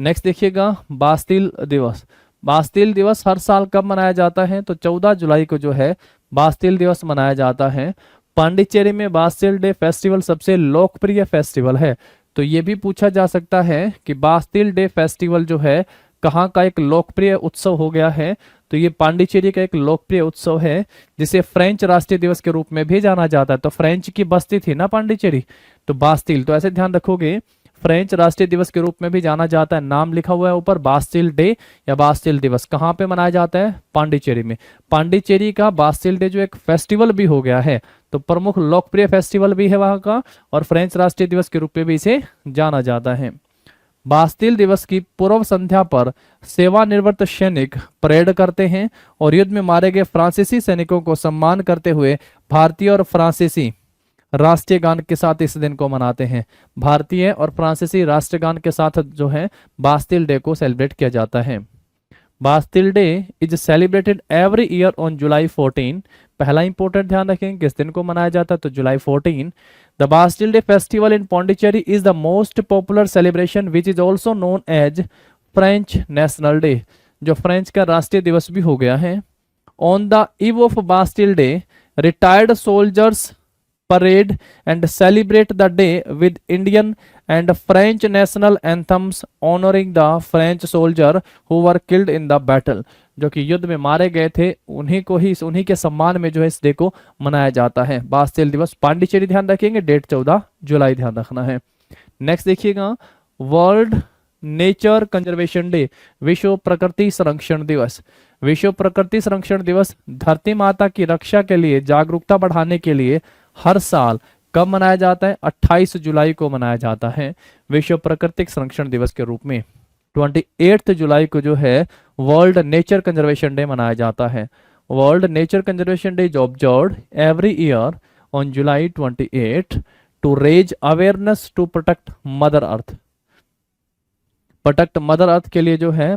नेक्स्ट देखिएगा, बास्तिल दिवस। बास्तिल दिवस हर साल कब मनाया जाता है? तो 14 जुलाई को जो है बास्तिल दिवस मनाया जाता है। पांडिचेरी में बास्तिल डे फेस्टिवल सबसे लोकप्रिय फेस्टिवल है। तो ये भी पूछा जा सकता है कि बास्तिल डे फेस्टिवल जो है कहाँ का एक लोकप्रिय उत्सव हो गया है? तो ये पांडिचेरी का एक लोकप्रिय उत्सव है, जिसे फ्रेंच राष्ट्रीय दिवस के रूप में भी जाना जाता है। तो फ्रेंच की बस्ती थी ना पांडिचेरी, तो बास्तिल, तो ऐसे ध्यान रखोगे फ्रेंच राष्ट्रीय दिवस के रूप में भी जाना जाता है। नाम लिखा हुआ है ऊपर, बास्तिल डे या बास्तिल दिवस। कहाँ पे मनाया जाता है? पांडिचेरी में। पांडिचेरी का बास्तिल डे जो एक फेस्टिवल भी हो गया है, तो प्रमुख लोकप्रिय फेस्टिवल भी है वहां का, और फ्रेंच राष्ट्रीय दिवस के रूप में भी इसे जाना जाता है। बास्तिल दिवस की पूर्व संध्या पर सेवानिवृत्त सैनिक परेड करते हैं और युद्ध में मारे गए फ्रांसीसी सैनिकों को सम्मान करते हुए भारतीय और फ्रांसीसी राष्ट्रीय गान के साथ इस दिन को मनाते हैं। भारतीय और फ्रांसीसी राष्ट्रीय गान के साथ जो है बास्तिल डे को सेलिब्रेट किया जाता है। Bastille day is celebrated every year on July 14। पहला इंपॉर्टेंट ध्यान रखें किस दिन को मनाया जाता है, तो जुलाई 14। The Bastille day festival in Pondicherry is the most popular celebration which is also known as French national day, जो फ्रेंच का राष्ट्रीय दिवस भी हो गया है। On the eve of Bastille day retired soldiers parade and celebrate the day with Indian and French national anthems honoring the French soldier who were killed in the battle, जो कि युद्ध में मारे गए थे, उन्हीं के सम्मान में जो है इस डे को मनाया जाता है। बास्तिल दिवस पांडिचेरी ध्यान रखेंगे, डेट 14 जुलाई ध्यान रखना है। नेक्स्ट देखिएगा, वर्ल्ड नेचर कंजर्वेशन डे, विश्व प्रकृति संरक्षण दिवस। विश्व प्रकृति संरक्षण दिवस धरती माता की रक्षा के लिए जागरूकता बढ़ाने के लिए हर साल कब मनाया जाता है? 28 जुलाई को मनाया जाता है विश्व प्राकृतिक संरक्षण दिवस के रूप में। 28 जुलाई को जो है वर्ल्ड नेचर कंजर्वेशन डे मनाया जाता है। World nature conservation day is observed every year on July 28 to raise awareness to protect mother earth. Protect mother earth के लिए जो है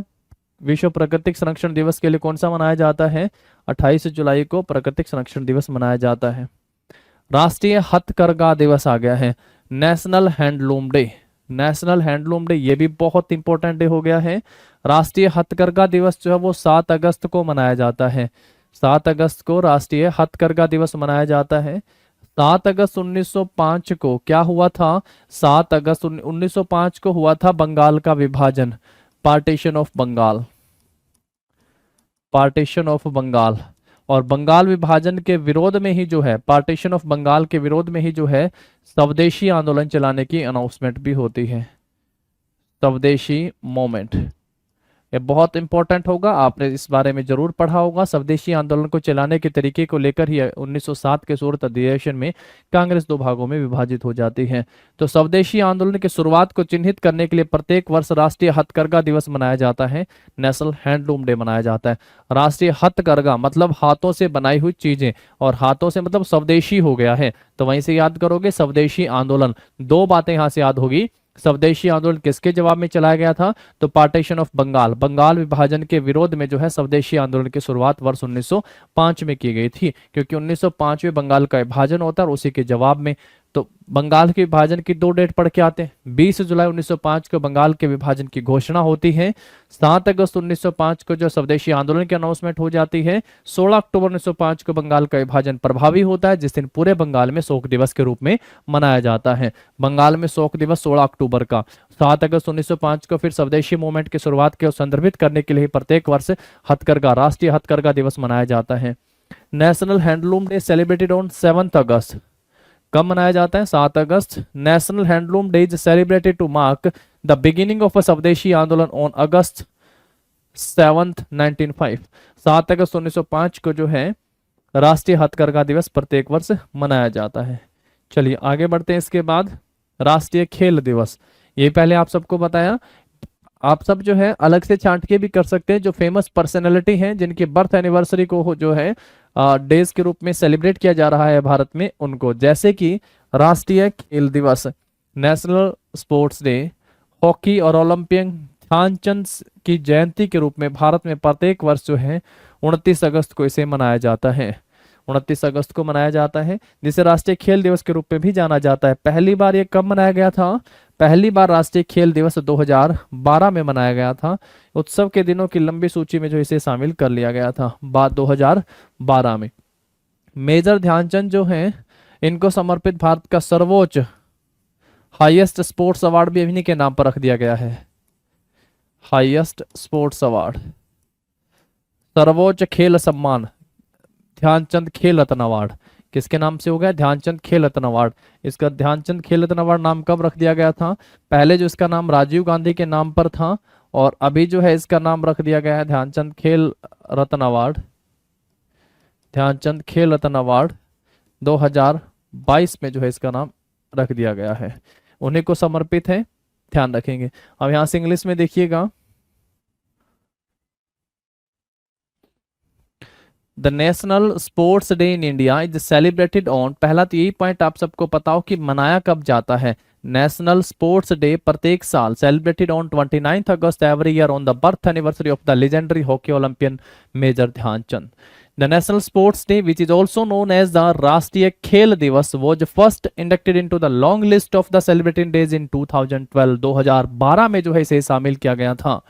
विश्व प्राकृतिक संरक्षण दिवस के लिए कौन सा मनाया जाता है? 28 जुलाई को प्राकृतिक संरक्षण दिवस मनाया जाता है। राष्ट्रीय हथकरघा दिवस आ गया है, national handloom day. National handloom day ये भी बहुत इंपॉर्टेंट डे हो गया है। राष्ट्रीय हथकरघा दिवस जो है वो 7 अगस्त को मनाया जाता है। 7 अगस्त को राष्ट्रीय हथकरघा दिवस मनाया जाता है। 7 अगस्त 1905 को क्या हुआ था? 7 अगस्त 1905 को हुआ था बंगाल का विभाजन, partition of Bengal, partition of Bengal. और बंगाल विभाजन के विरोध में ही जो है, पार्टीशन ऑफ बंगाल के विरोध में ही जो है स्वदेशी आंदोलन चलाने की अनाउंसमेंट भी होती है, स्वदेशी मूवमेंट। ये बहुत इंपॉर्टेंट होगा, आपने इस बारे में जरूर पढ़ा होगा। स्वदेशी आंदोलन को चलाने के तरीके को लेकर ही 1907 के सूरत अधिवेशन में कांग्रेस 2 भागों में विभाजित हो जाती है। तो स्वदेशी आंदोलन की शुरुआत को चिन्हित करने के लिए प्रत्येक वर्ष राष्ट्रीय हथकरघा दिवस मनाया जाता है, नेशनल हैंडलूम डे मनाया जाता है। राष्ट्रीय हथकरघा मतलब हाथों से बनाई हुई चीजें, और हाथों से मतलब स्वदेशी हो गया है, तो वहीं से याद करोगे स्वदेशी आंदोलन। 2 बातें यहां से याद होगी। स्वदेशी आंदोलन किसके जवाब में चलाया गया था? तो पार्टीशन ऑफ बंगाल, बंगाल विभाजन के विरोध में जो है स्वदेशी आंदोलन की शुरुआत वर्ष 1905 में की गई थी, क्योंकि 1905 में बंगाल का विभाजन होता है और उसी के जवाब में तो बंगाल के विभाजन की 2 डेट पढ़ के आते हैं। 20 जुलाई 1905 को बंगाल के विभाजन की घोषणा होती है। 7 अगस्त 1905 को जो स्वदेशी आंदोलन की अनाउंसमेंट हो जाती है। 16 अक्टूबर 1905 को बंगाल का विभाजन प्रभावी होता है, जिस दिन पूरे बंगाल में शोक दिवस के रूप में मनाया जाता है। बंगाल में शोक दिवस 16 अक्टूबर का। 7 अगस्त 1905 को फिर स्वदेशी मूवमेंट की शुरुआत को संदर्भित करने के लिए प्रत्येक वर्ष हथकरघा, राष्ट्रीय हथकरघा दिवस मनाया जाता है। National handloom day celebrated on 7 August. कब मनाया जाता है? 7 अगस्त। National handloom day is celebrated to mark the beginning of a Swadeshi andolan on August 7 1905। 7 अगस्त 1905 को जो है राष्ट्रीय हथकरघा दिवस प्रत्येक वर्ष मनाया जाता है। चलिए आगे बढ़ते हैं। इसके बाद राष्ट्रीय खेल दिवस, ये पहले आप सबको बताया। आप सब जो है अलग से छांट के भी कर सकते हैं, जो फेमस पर्सनैलिटी हैं जिनकी बर्थ एनिवर्सरी को जो है डेज के रूप में सेलिब्रेट किया जा रहा है भारत में, उनको, जैसे कि राष्ट्रीय खेल दिवस, नेशनल स्पोर्ट्स डे, हॉकी और ओलंपियन ध्यानचंद की जयंती के रूप में भारत में प्रत्येक वर्ष जो है 29 अगस्त को इसे मनाया जाता है। 29 अगस्त को मनाया जाता है, जिसे राष्ट्रीय खेल दिवस के रूप में भी जाना जाता है। पहली बार ये कब मनाया गया था? पहली बार राष्ट्रीय खेल दिवस 2012 में मनाया गया था। उत्सव के दिनों की लंबी सूची में जो इसे शामिल कर लिया गया था बाद 2012 में। मेजर ध्यानचंद जो हैं, इनको समर्पित भारत का सर्वोच्च हाईएस्ट स्पोर्ट्स अवार्ड भी इन्हीं के नाम पर रख दिया गया है। हाईएस्ट स्पोर्ट्स अवार्ड, सर्वोच्च खेल सम्मान, ध्यानचंद खेल रत्न अवार्ड, किसके नाम से हो गया? ध्यानचंद खेल रत्न अवार्ड। इसका ध्यानचंद खेल रत्न अवार्ड नाम कब रख दिया गया था? पहले जो इसका नाम राजीव गांधी के नाम पर था, और अभी जो है इसका नाम रख दिया गया है ध्यानचंद खेल रत्न अवार्ड। ध्यानचंद खेल रत्न अवार्ड 2022 में जो है इसका नाम रख दिया गया है, उन्हीं को समर्पित है, ध्यान रखेंगे। अब यहां से इंग्लिश में देखिएगा, the national sports day in India is celebrated on, पहला तो यही पॉइंट आप सबको पता हो कि मनाया कब जाता है। नेशनल स्पोर्ट्स डे प्रत्येक साल celebrated on 29 August every year on the birth anniversary of the legendary hockey Olympian major Dhyanchand. The National Sports Day, which is also known as the राष्ट्रीय खेल दिवस, was first inducted into the long list of the celebrating days in 2012। 2012 में जो है इसे शामिल किया गया था।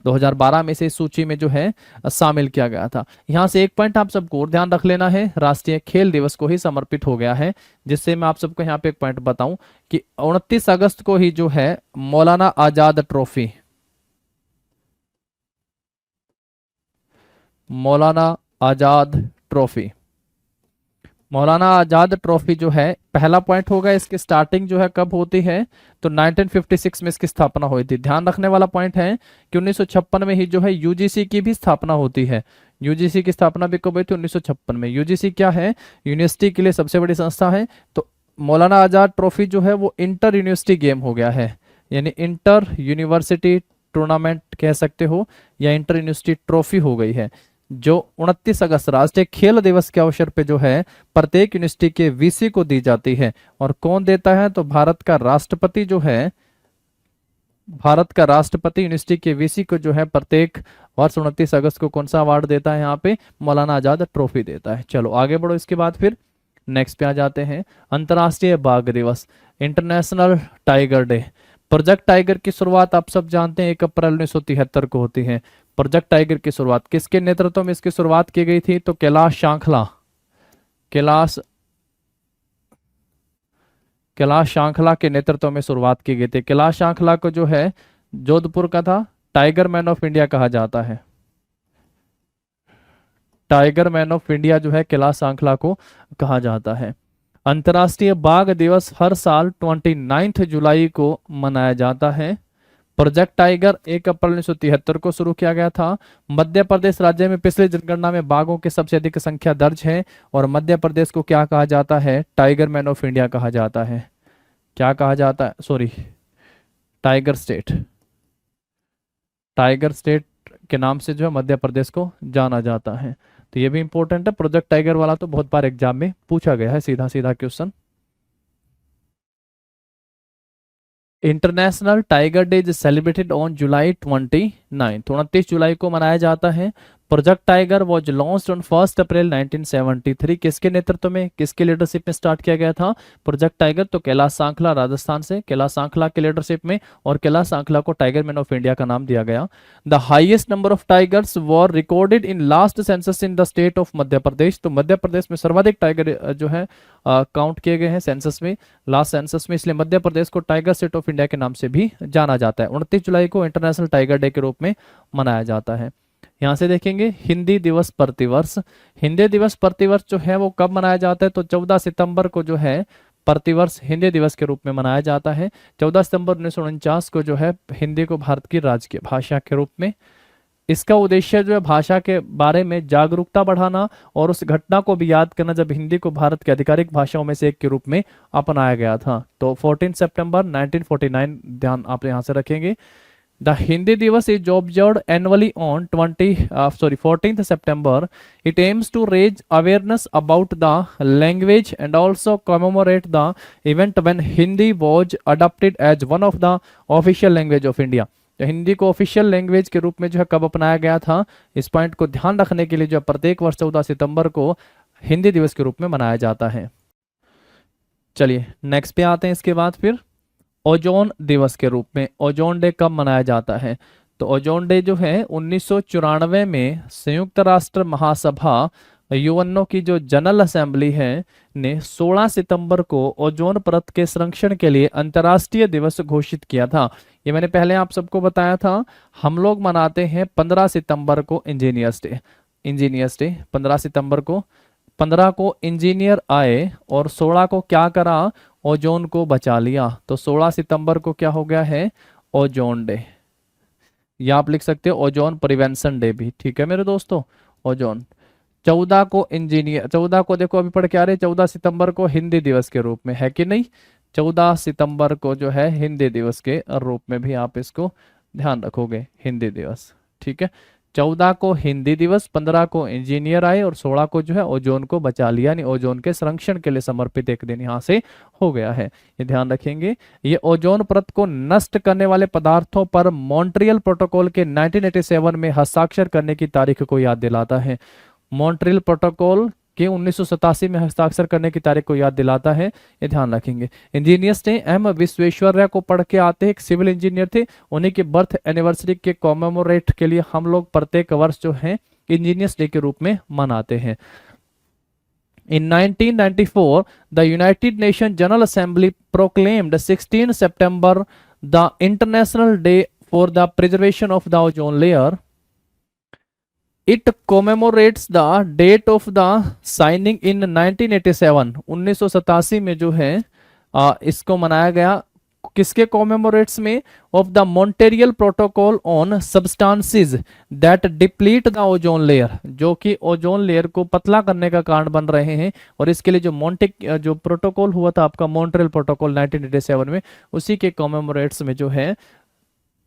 2012 में से सूची में जो है शामिल किया गया था। यहाँ से एक पॉइंट आप सबको और ध्यान रख लेना है, राष्ट्रीय खेल दिवस को ही समर्पित हो गया है, जिससे मैं आप सबको यहाँ पे एक पॉइंट बताऊं कि 29 अगस्त को ही जो है Maulana Azad trophy, Maulana Azad trophy, Maulana Azad trophy जो है पहला पॉइंट होगा। इसकी स्टार्टिंग जो है कब होती है? तो 1956 में इसकी स्थापना हुई थी। ध्यान रखने वाला पॉइंट है कि 1956 में ही जो है यूजीसी की भी स्थापना होती है। यूजीसी की स्थापना भी कब हुई थी? 1956 में। यूजीसी क्या है? यूनिवर्सिटी के लिए सबसे बड़ी संस्था है। तो मौलाना आजाद ट्रॉफी जो है वो इंटर यूनिवर्सिटी गेम हो गया है, यानी इंटर यूनिवर्सिटी टूर्नामेंट कह सकते हो, या इंटर यूनिवर्सिटी ट्रॉफी हो गई है, जो 29 अगस्त राष्ट्रीय खेल दिवस के अवसर पे जो है प्रत्येक यूनिवर्सिटी के वीसी को दी जाती है। और कौन देता है? तो भारत का राष्ट्रपति जो है, भारत का राष्ट्रपति यूनिवर्सिटी के वीसी को जो है प्रत्येक वर्ष 29 अगस्त को कौन सा अवार्ड देता है? यहाँ पे मौलाना आजाद ट्रॉफी देता है। चलो आगे बढ़ो। इसके बाद फिर नेक्स्ट पे आ जाते हैं, अंतर्राष्ट्रीय बाघ दिवस, international tiger day. Project tiger की शुरुआत आप सब जानते हैं 1 अप्रैल 1973 को होती है। प्रोजेक्ट टाइगर की शुरुआत किसके नेतृत्व में इसकी शुरुआत की गई थी? तो कैलाश सांखला, कैलाश सांखला के नेतृत्व में शुरुआत की गई थी। कैलाश सांखला को जो है जोधपुर का था, टाइगर मैन ऑफ इंडिया कहा जाता है। टाइगर मैन ऑफ इंडिया जो है कैलाश सांखला को कहा जाता है। अंतर्राष्ट्रीय बाघ दिवस हर साल 29 जुलाई को मनाया जाता है। प्रोजेक्ट टाइगर 1 अप्रैल 1973 को शुरू किया गया था। मध्य प्रदेश राज्य में पिछली जनगणना में बाघों की सबसे अधिक संख्या दर्ज है, और मध्य प्रदेश को क्या कहा जाता है? टाइगर मैन ऑफ इंडिया कहा जाता है। क्या कहा जाता है? Sorry, tiger state, tiger state के नाम से जो है मध्य प्रदेश को जाना जाता है। तो ये भी इंपॉर्टेंट है, प्रोजेक्ट टाइगर वाला तो बहुत बार एग्जाम में पूछा गया है, सीधा सीधा question. International tiger day is celebrated on July 29 जुलाई को मनाया जाता है। Project tiger was launched on 1 अप्रैल 1973। किसके नेतृत्व में, किसके लीडरशिप में स्टार्ट किया गया था प्रोजेक्ट टाइगर? तो कैलाश सांखला, राजस्थान से कैलाश सांखला के लीडरशिप में, और कैलाश सांखला को टाइगर मैन ऑफ इंडिया का नाम दिया गया। The highest number of tigers were recorded in last census in the state of Madhya Pradesh. तो मध्य प्रदेश में सर्वाधिक टाइगर जो है काउंट किए गए हैं सेंसस में, लास्ट सेंसस में, इसलिए मध्य प्रदेश को टाइगर स्टेट ऑफ इंडिया के नाम से भी जाना जाता है। 29 जुलाई को इंटरनेशनल टाइगर डे के रूप में मनाया जाता है। यहाँ से देखेंगे हिंदी दिवस प्रतिवर्ष। हिंदी दिवस प्रतिवर्ष जो है वो कब मनाया जाता है? तो 14 सितंबर को जो है प्रतिवर्ष हिंदी दिवस के रूप में मनाया जाता है। 14 सितंबर 1949 को जो है हिंदी को भारत की राजकीय भाषा के रूप में, इसका उद्देश्य जो है भाषा के बारे में जागरूकता बढ़ाना और उस घटना को भी याद करना जब हिंदी को भारत की आधिकारिक भाषाओं में से एक के रूप में अपनाया गया था। तो 14 सितंबर 1949 ध्यान आप यहाँ से रखेंगे। द हिंदी दिवस is observed annually on 14th September. It aims to raise awareness about the language and also commemorate the event when Hindi was adopted as one of the official language of India. तो हिंदी को official language के रूप में जो है कब अपनाया गया था, इस पॉइंट को ध्यान रखने के लिए जो है प्रत्येक वर्ष 14 सितंबर को हिंदी दिवस के रूप में मनाया जाता है। चलिए नेक्स्ट पे आते हैं। इसके बाद फिर ओजोन दिवस के रूप में ओजोन डे कब मनाया जाता है? तो ओजोन डे जो है 1994 में संयुक्त राष्ट्र महासभा यूएनओ की जो जनरल असेंबली है ने 16 सितंबर को ओजोन परत के संरक्षण के लिए अंतर्राष्ट्रीय दिवस घोषित किया था। ये मैंने पहले आप सबको बताया था। हम लोग मनाते हैं 15 सितंबर को इंजीनियर्स डे। 15 सितंबर को 15 को इंजीनियर आए और 16 को क्या करा, ओजोन को बचा लिया। तो 16 सितंबर को क्या हो गया है, ओजोन डे, या आप लिख सकते हो ओजोन प्रिवेंशन डे भी, ठीक है मेरे दोस्तों। ओजोन 14 को इंजीनियर, 14 को देखो अभी पढ़ के आ रहे, 14 सितंबर को हिंदी दिवस के रूप में, है कि नहीं? 14 सितंबर को जो है हिंदी दिवस के रूप में भी आप इसको ध्यान रखोगे, हिंदी दिवस, ठीक है। 14 को हिंदी दिवस, 15 को इंजीनियर आए और 16 को जो है ओजोन को बचा लिया, यानी ओजोन के संरक्षण के लिए समर्पित एक दिन यहाँ से हो गया है, ये ध्यान रखेंगे। ये ओजोन परत को नष्ट करने वाले पदार्थों पर मॉन्ट्रियल प्रोटोकॉल के 1987 में हस्ताक्षर करने की तारीख को याद दिलाता है। मॉन्ट्रियल प्रोटोकॉल के 1987 में हस्ताक्षर करने की तारीख को याद दिलाता है, ये ध्यान रखेंगे। इंजीनियर्स डे एम विश्वेश्वरैया को पढ़ के आते हैं, एक सिविल इंजीनियर थे, उन्हीं के बर्थ एनिवर्सरी के कॉमेमोरेट के लिए हम लोग प्रत्येक वर्ष जो है इंजीनियर्स डे के रूप में मनाते हैं। In 1994, the United Nations General Assembly proclaimed 16 September the International Day for the Preservation of the Ozone Layer. It commemorates the date of the signing in 1987. 1987 में जो है इसको मनाया गया, किसके कॉमेमोरेट्स में? Of the Montreal protocol on substances that deplete the ozone layer, जो कि ओजोन लेयर को पतला करने का कारण बन रहे हैं। और इसके लिए जो प्रोटोकॉल हुआ था आपका मॉन्ट्रियल प्रोटोकॉल 1987 में, उसी के कॉमेमोरेट्स में जो है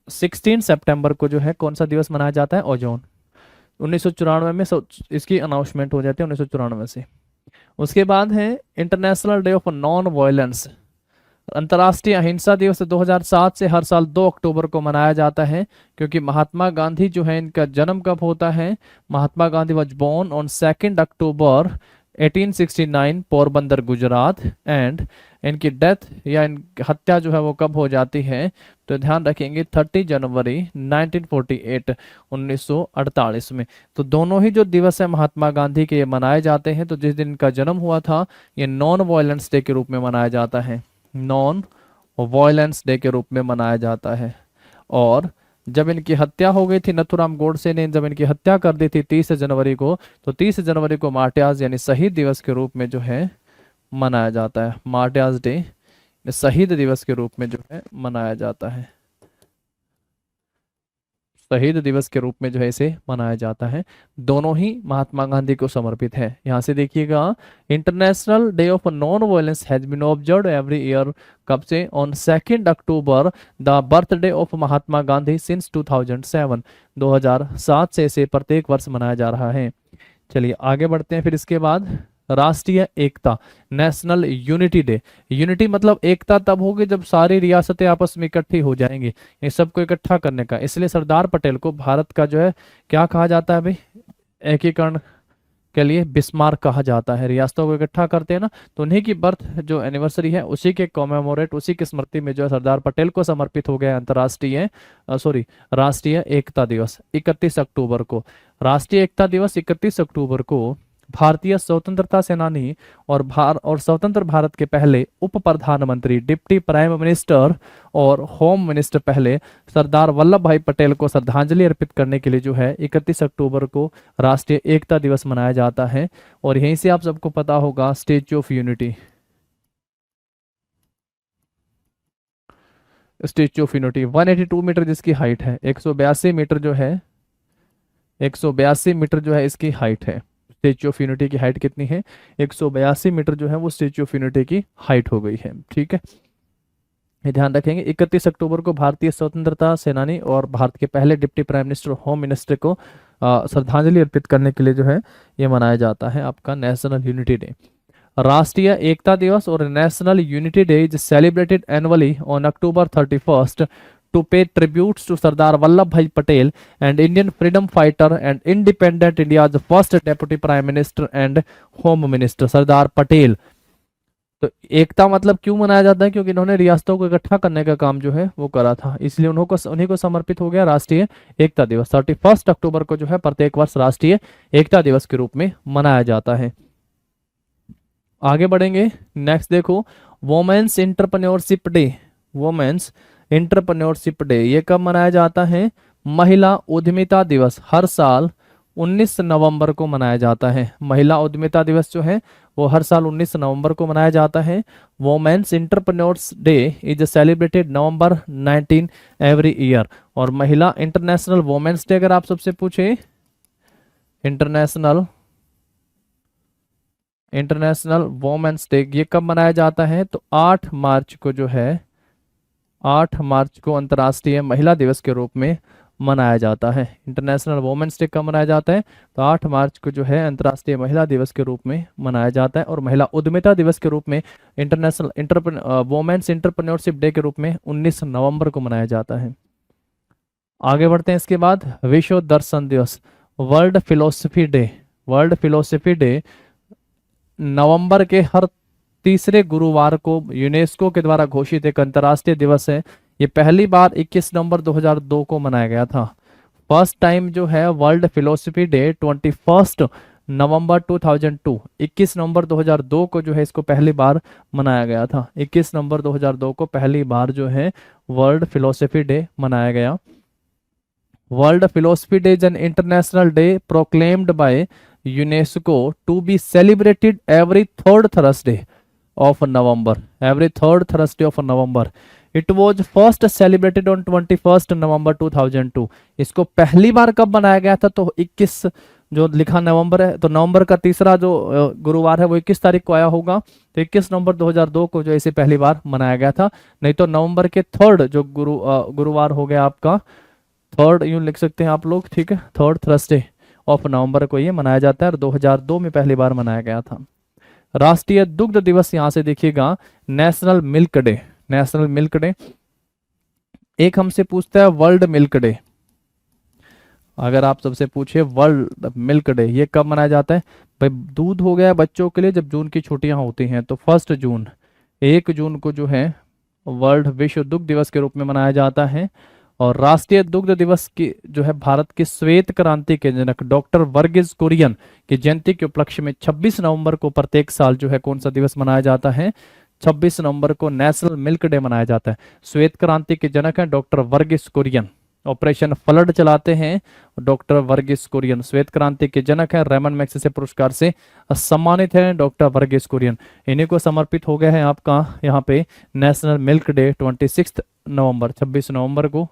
16 सितंबर को जो है कौन सा दिवस मनाया जाता है? ओजोन। 1994 में इसकी अनाउंसमेंट हो जाती है, 1994 से। उसके बाद है international day of non violence, अंतर्राष्ट्रीय अहिंसा दिवस 2007 से हर साल 2 अक्टूबर को मनाया जाता है, क्योंकि महात्मा गांधी जो है इनका जन्म कब होता है? Mahatma Gandhi was born on 2 October 1869 Porbandar Gujarat, and इनकी डेथ या इनकी हत्या जो है वो कब हो जाती है? तो ध्यान रखेंगे 30 जनवरी 1948 1948 में। तो दोनों ही जो दिवस है महात्मा गांधी के ये मनाए जाते हैं। तो जिस दिन इनका जन्म हुआ था ये नॉन वायलेंस डे के रूप में मनाया जाता है, नॉन वायलेंस डे के रूप में मनाया जाता है। और जब इनकी हत्या हो गई थी, नथुराम गोडसे ने जब इनकी हत्या कर दी थी 30 जनवरी को, तो 30 जनवरी को मार्टियाज यानी शहीद दिवस के रूप में जो है मनाया जाता है। मार्टियाज डे शहीद दिवस के रूप में जो है मनाया जाता है, शहीद दिवस के रूप में जो है इसे मनाया जाता है। दोनों ही महात्मा गांधी को समर्पित है। यहाँ से देखिएगा, international day of non violence has been observed every year, कब से? On 2 October the birthday of Mahatma Gandhi since 2007, 2007 से इसे प्रत्येक वर्ष मनाया जा रहा है। चलिए आगे बढ़ते हैं। फिर इसके बाद राष्ट्रीय एकता, नेशनल यूनिटी डे। यूनिटी मतलब एकता तब होगी जब सारी रियासतें आपस में इकट्ठी हो जाएंगी, ये सबको इकट्ठा करने का। इसलिए सरदार पटेल को भारत का जो है क्या कहा जाता है भाई? एकीकरण के लिए बिस्मार्क कहा जाता है। रियासतों को इकट्ठा करते हैं ना, तो उन्हीं की बर्थ जो एनिवर्सरी है उसी के कॉमेमोरेट, उसी की स्मृति में जो है सरदार पटेल को समर्पित हो गया अंतर्राष्ट्रीय राष्ट्रीय एकता दिवस 31 अक्टूबर को। राष्ट्रीय एकता दिवस 31 अक्टूबर को भारतीय स्वतंत्रता सेनानी और स्वतंत्र भारत के पहले उप प्रधानमंत्री, डिप्टी प्राइम मिनिस्टर और होम मिनिस्टर पहले सरदार वल्लभ भाई पटेल को श्रद्धांजलि अर्पित करने के लिए जो है 31 अक्टूबर को राष्ट्रीय एकता दिवस मनाया जाता है। और यहीं से आप सबको पता होगा statue of unity, statue of unity 182 meter जिसकी हाइट है, 182 मीटर जो है, 182 मीटर जो है इसकी हाइट है। स्टेच्यू ऑफ यूनिटी की हाइट कितनी है? 182 मीटर जो है वो स्टेच्यू ऑफ यूनिटी की हाइट हो गई है। ठीक है, ये ध्यान रखेंगे। 31 अक्टूबर को भारतीय स्वतंत्रता सेनानी और भारत के पहले deputy prime minister home minister को श्रद्धांजलि अर्पित करने के लिए जो है ये मनाया जाता है आपका नेशनल यूनिटी डे। राष्ट्रीय एकता दिवस और national unity day is celebrated annually on October 31st to pay tributes to Sardar Vallabhbhai Patel and Indian freedom fighter and independent India's first deputy prime minister and home minister Sardar Patel. तो एकता मतलब क्यों मनाया जाता है? क्योंकि इन्होंने रियासतों को इकट्ठा करने का काम जो है वो करा था, इसलिए उन्हीं को समर्पित हो गया राष्ट्रीय एकता दिवस। 31 अक्टूबर को जो है प्रत्येक वर्ष राष्ट्रीय एकता दिवस के रूप में मनाया जाता है। आगे बढ़ेंगे, नेक्स्ट देखो, women's entrepreneurship day. Women's entrepreneurship day ये कब मनाया जाता है? महिला उद्यमिता दिवस हर साल 19 नवंबर को मनाया जाता है। महिला उद्यमिता दिवस जो है वो हर साल 19 नवंबर को मनाया जाता है। Women's entrepreneurs day is celebrated November 19 every year. और महिला इंटरनेशनल वोमेन्स डे अगर आप सबसे पूछे, इंटरनेशनल वोमेन्स डे ये कब मनाया जाता है? तो 8 मार्च को जो है, 8 मार्च को अंतर्राष्ट्रीय महिला दिवस के रूप में मनाया जाता है। इंटरनेशनल वोमेन्स डे कब मनाया जाता है? तो 8 मार्च को जो है अंतर्राष्ट्रीय महिला दिवस के रूप में मनाया जाता है। और महिला उद्यमिता दिवस के रूप में इंटरनेशनल वोमेन्स एंटरप्रेन्योरशिप डे के रूप में 19 नवंबर को मनाया जाता है। आगे बढ़ते हैं, इसके बाद विश्व दर्शन दिवस, world philosophy day. World philosophy day नवंबर के हर तीसरे गुरुवार को यूनेस्को के द्वारा घोषित एक अंतर्राष्ट्रीय दिवस है। ये पहली बार 21 नवंबर 2002 को मनाया गया था। फर्स्ट टाइम जो है world philosophy day 21 November 2002, 21 November 2002 को जो है इसको पहली बार मनाया गया था। 21 नवंबर 2002 को पहली बार जो है वर्ल्ड फिलोसफी डे मनाया गया। World philosophy day is an international day proclaimed by UNESCO to be celebrated every third Thursday of November. Every third Thursday of November. It was first celebrated on 21 November 2002। इसको पहली बार कब मनाया गया था? तो 21 जो लिखा नवंबर है, तो नवंबर का तीसरा जो गुरुवार है वो 21 तारीख को आया होगा। तो 21 नवंबर 2002 को जो इसे पहली बार मनाया गया था। नहीं तो नवंबर के थर्ड जो गुरुवार हो गया आपका, थर्ड यूं लिख सकते हैं आप लोग, ठीक है, थर्ड थर्सडे ऑफ नवंबर को ये मनाया जाता है और 2002 में पहली बार मनाया गया था। राष्ट्रीय दुग्ध दिवस यहां से देखिएगा, national milk day. National milk day एक हमसे पूछता है वर्ल्ड मिल्क डे। अगर आप सबसे पूछे वर्ल्ड मिल्क डे ये कब मनाया जाता है? भाई दूध हो गया बच्चों के लिए जब जून की छुट्टियां होती हैं, तो 1 जून, 1 जून को जो है वर्ल्ड विश्व दुग्ध दिवस के रूप में मनाया जाता है। और राष्ट्रीय दुग्ध दिवस की जो है भारत के श्वेत क्रांति के जनक डॉक्टर वर्गीज कुरियन की जयंती के उपलक्ष्य में 26 नवंबर को प्रत्येक साल जो है कौन सा दिवस मनाया जाता है? 26 नवंबर को नेशनल मिल्क डे मनाया जाता है। श्वेत क्रांति के जनक हैं doctor Verghese Kurien. Operation flood चलाते हैं डॉक्टर वर्गीज कुरियन। श्वेत क्रांति के जनक हैं, रेमन मैग्सेसे पुरस्कार से सम्मानित हैं डॉक्टर वर्गीज कुरियन। इन्हीं को समर्पित हो गया है आपका यहाँ पे नेशनल मिल्क डे 26 नवंबर को।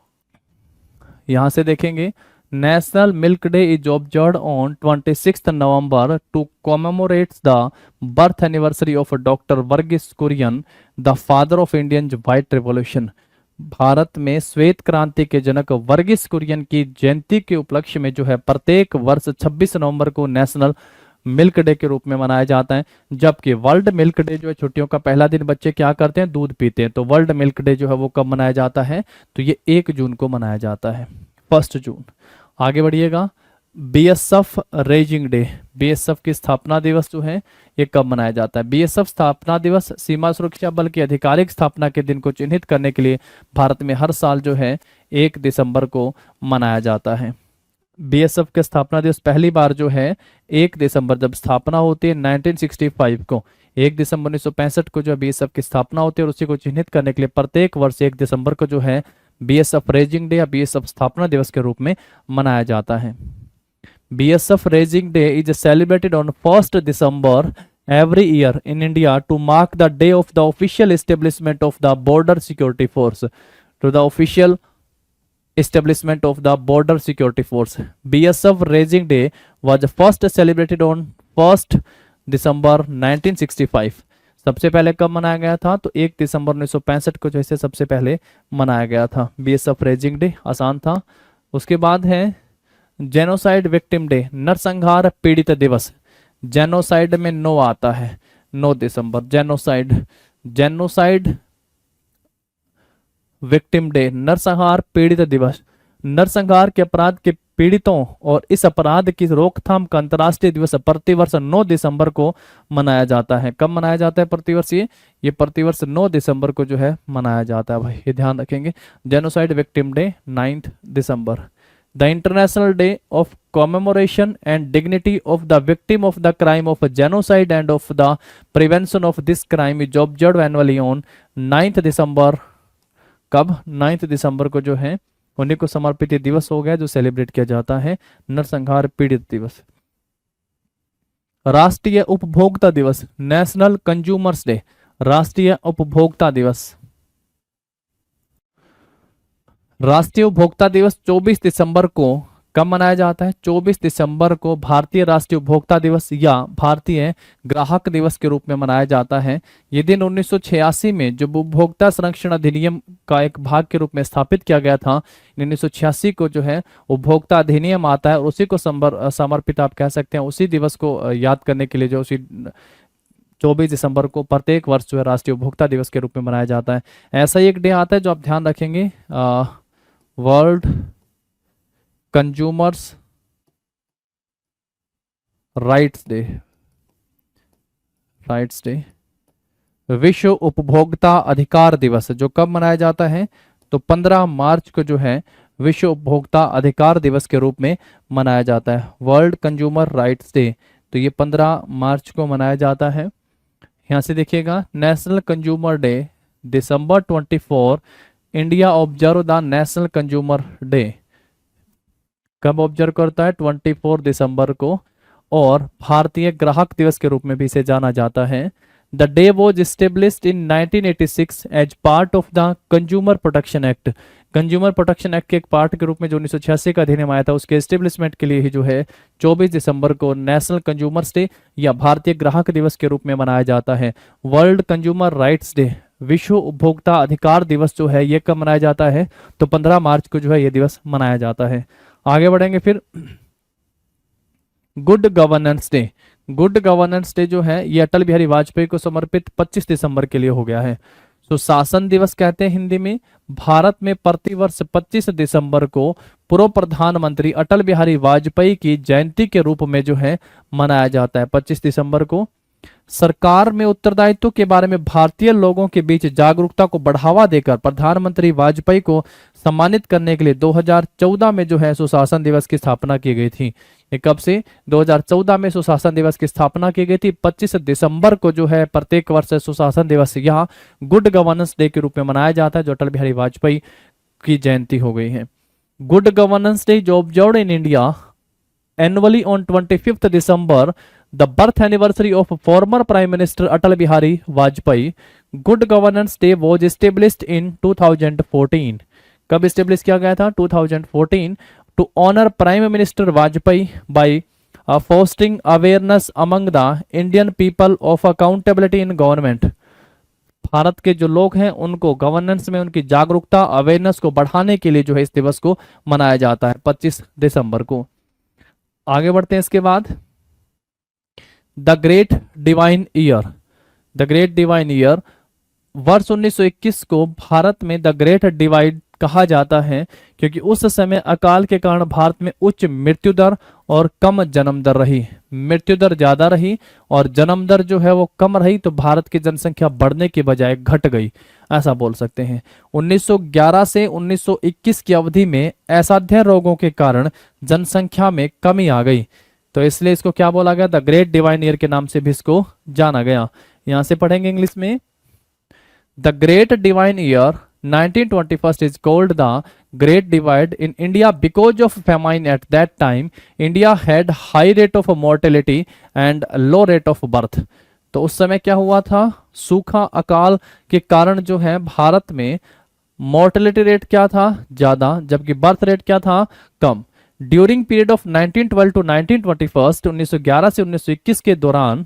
यहां से देखेंगे, national milk day is observed on 26 November to commemorates the birth anniversary of doctor Verghese Kurien, the father of Indian white revolution. भारत में श्वेत क्रांति के जनक वर्गीज कुरियन की जयंती के उपलक्ष्य में जो है प्रत्येक वर्ष 26 नवंबर को नेशनल मिल्क डे के रूप में मनाया जाता है। जबकि वर्ल्ड मिल्क डे जो है छुट्टियों का पहला दिन बच्चे क्या करते हैं? दूध पीते हैं। तो वर्ल्ड मिल्क डे जो है वो कब मनाया जाता है? तो ये 1 जून को मनाया जाता है, 1 जून। आगे बढ़िएगा, बीएसएफ रेजिंग डे। बीएसएफ की स्थापना दिवस जो है ये कब मनाया जाता है? बीएसएफ स्थापना दिवस सीमा सुरक्षा बल की आधिकारिक स्थापना के दिन को चिन्हित करने के लिए भारत में हर साल जो है 1 दिसंबर को मनाया जाता है। बीएसएफ के स्थापना दिवस पहली बार जो है 1 दिसंबर जब स्थापना होती है 1965 को, 1 दिसंबर 1965 को जो बीएसएफ की स्थापना होती है और उसी को चिन्हित करने के लिए प्रत्येक वर्ष 1 दिसंबर को जो है बीएसएफ रेजिंग डे या बीएसएफ स्थापना दिवस के रूप में मनाया जाता है। BSF raising day is celebrated on 1 December every year in India to mark the day of the official establishment of the border security force. to the official establishment of the border security force. BSF Raising Day was first celebrated on 1st December 1965. सबसे पहले कब मनाया गया था? तो 1 दिसंबर 1965 को जो है सबसे पहले मनाया गया था। BSF रेजिंग डे आसान था। उसके बाद है जेनोसाइड विक्टिम डे, नरसंहार पीड़ित दिवस। जेनोसाइड में 9 आता है, 9 दिसंबर। जेनोसाइड विक्टिम डे, नरसंहार पीड़ित दिवस। नरसंहार के अपराध के पीड़ितों और इस अपराध की रोकथाम का अंतर्राष्ट्रीय दिवस प्रतिवर्ष 9 दिसंबर को मनाया जाता है। कब मनाया जाता है प्रतिवर्ष? ये प्रतिवर्ष 9 दिसंबर को जो है मनाया जाता है भाई, ये ध्यान रखेंगे। Genocide victim day 9 December. The international day of commemoration and dignity of the victim of the crime of genocide and of the prevention of this crime is observed annually on 9 December. कब? 9 दिसंबर को जो है उन्हीं को समर्पित ये दिवस हो गया जो सेलिब्रेट किया जाता है, नरसंहार पीड़ित दिवस। राष्ट्रीय उपभोक्ता दिवस, नेशनल कंज्यूमर्स डे, राष्ट्रीय उपभोक्ता दिवस। राष्ट्रीय उपभोक्ता दिवस 24 दिसंबर को कब मनाया जाता है? 24 दिसंबर को भारतीय राष्ट्रीय उपभोक्ता दिवस या भारतीय ग्राहक दिवस के रूप में मनाया जाता है। ये दिन 1986 में जो उपभोक्ता संरक्षण अधिनियम का एक भाग के रूप में स्थापित किया गया था, 1986 को जो है उपभोक्ता अधिनियम आता है और उसी को समर्पित आप कह सकते हैं। उसी दिवस को याद करने के लिए जो उसी 24 दिसंबर को प्रत्येक वर्ष जो है राष्ट्रीय उपभोक्ता दिवस के रूप में मनाया जाता है। ऐसा ही एक डे आता है जो आप ध्यान रखेंगे, वर्ल्ड कंज्यूमर्स राइट्स डे, विश्व उपभोक्ता अधिकार दिवस, जो कब मनाया जाता है? तो 15 मार्च को जो है विश्व उपभोक्ता अधिकार दिवस के रूप में मनाया जाता है, वर्ल्ड कंज्यूमर राइट्स डे। तो ये 15 मार्च को मनाया जाता है। यहां से देखिएगा, national consumer day December 24, India observe the national consumer day. कब ऑब्जर्व करता है? 24 दिसंबर को। और भारतीय ग्राहक दिवस के रूप में भी इसे जाना जाता है। The day was established in 1986 as part of the consumer protection act. Consumer protection act के एक पार्ट के रूप में जो 1986 का अधिनियम आया था, उसके एस्टेब्लिशमेंट के लिए ही जो है 24 दिसंबर को नेशनल कंज्यूमर्स डे या भारतीय ग्राहक दिवस के रूप में मनाया जाता है। वर्ल्ड कंज्यूमर राइट्स डे, विश्व उपभोक्ता अधिकार दिवस जो है ये कब मनाया जाता है? तो 15 मार्च को जो है ये दिवस मनाया जाता है। आगे बढ़ेंगे फिर, good governance day. Good governance day जो है ये अटल बिहारी वाजपेयी को समर्पित 25 दिसंबर के लिए हो गया है। सुशासन दिवस कहते हैं हिंदी में। भारत में प्रतिवर्ष 25 दिसंबर को पूर्व प्रधानमंत्री अटल बिहारी वाजपेयी की जयंती के रूप में जो है मनाया जाता है 25 दिसंबर को। सरकार में उत्तरदायित्व के बारे में भारतीय लोगों के बीच जागरूकता को बढ़ावा देकर प्रधानमंत्री वाजपेयी को सम्मानित करने के लिए 2014 में जो है सुशासन दिवस की स्थापना की गई थी। ये कब से? 2014 में सुशासन दिवस की स्थापना की गई थी। 25 दिसंबर को जो है प्रत्येक वर्ष सुशासन दिवस या गुड गवर्नेंस डे के रूप में मनाया जाता है, जो अटल बिहारी वाजपेयी की जयंती हो गई है। गुड गवर्नेंस डे जो observed in India annually on 25 December, the birth anniversary of former prime minister Atal Bihari Vajpayee. Good governance day was established in 2014। कब एस्टेब्लिश किया गया था? 2014, to honour prime minister Vajpayee by fostering awareness among the Indian people of accountability in government. Bharat के जो लोग हैं उनको governance में उनकी जागरूकता, अवेयरनेस को बढ़ाने के लिए जो है इस दिवस को मनाया जाता है 25 दिसंबर को। आगे बढ़ते हैं इसके बाद, the great divine year. The great divine year, वर्ष 1921 को भारत में द ग्रेट डिवाइड कहा जाता है क्योंकि उस समय अकाल के कारण भारत में उच्च मृत्यु दर और कम जन्म दर रही। मृत्यु दर ज्यादा रही और जन्म दर जो है वो कम रही, तो भारत की जनसंख्या बढ़ने के बजाय घट गई, ऐसा बोल सकते हैं। 1911 से 1921 की अवधि में असाध्य रोगों के कारण जनसंख्या में कमी आ गई, तो इसलिए इसको क्या बोला गया? द ग्रेट डिवाइन ईयर के नाम से भी इसको जाना गया। यहां से पढ़ेंगे इंग्लिश में, the great divine year 1921 is called the Great Divide in India because of famine at that time. India had high rate of mortality and low rate of birth. तो उस समय क्या हुआ था? सूखा, अकाल के कारण जो है भारत में मोर्टेलिटी रेट क्या था, ज्यादा, जबकि बर्थ रेट क्या था, कम। ड्यूरिंग पीरियड ऑफ 1912 टू 1921, 1911 से 1921 के दौरान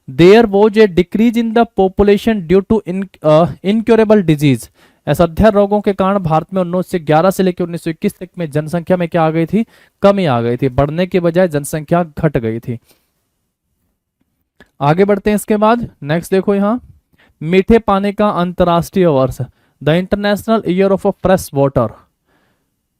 there was a decrease in the population due to incurable disease. असाध्य रोगों के कारण भारत में 1911 से लेकर 1921 तक में जनसंख्या में क्या आ गई थी, कमी आ गई थी, बढ़ने के बजाय जनसंख्या घट गई थी। आगे बढ़ते हैं इसके बाद, नेक्स्ट देखो यहाँ, मीठे पानी का अंतर्राष्ट्रीय वर्ष, the international year of fresh water.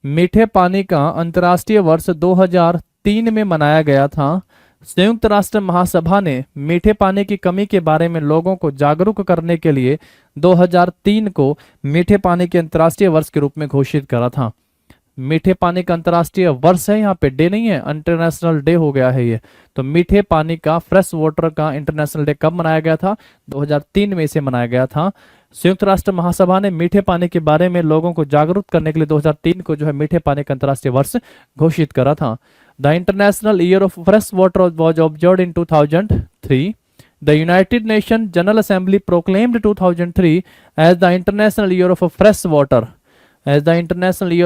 मीठे पानी का अंतर्राष्ट्रीय वर्ष 2003 में मनाया गया था। संयुक्त राष्ट्र महासभा ने मीठे पानी की कमी के बारे में लोगों को जागरूक करने के लिए 2003 को मीठे पानी के अंतर्राष्ट्रीय वर्ष के रूप में घोषित करा था। मीठे पानी का अंतर्राष्ट्रीय वर्ष है, यहाँ पे डे नहीं है, इंटरनेशनल डे हो गया है ये। तो मीठे पानी का, फ्रेश वाटर का इंटरनेशनल डे कब मनाया गया था, 2003 में इसे मनाया गया था। संयुक्त राष्ट्र महासभा ने मीठे पानी के बारे में लोगों को जागरूक करने के लिए 2003 को जो है मीठे पानी का अंतर्राष्ट्रीय वर्ष घोषित करा था। The international year of fresh water was observed in 2003। The United Nation general assembly proclaimed 2003 as the international year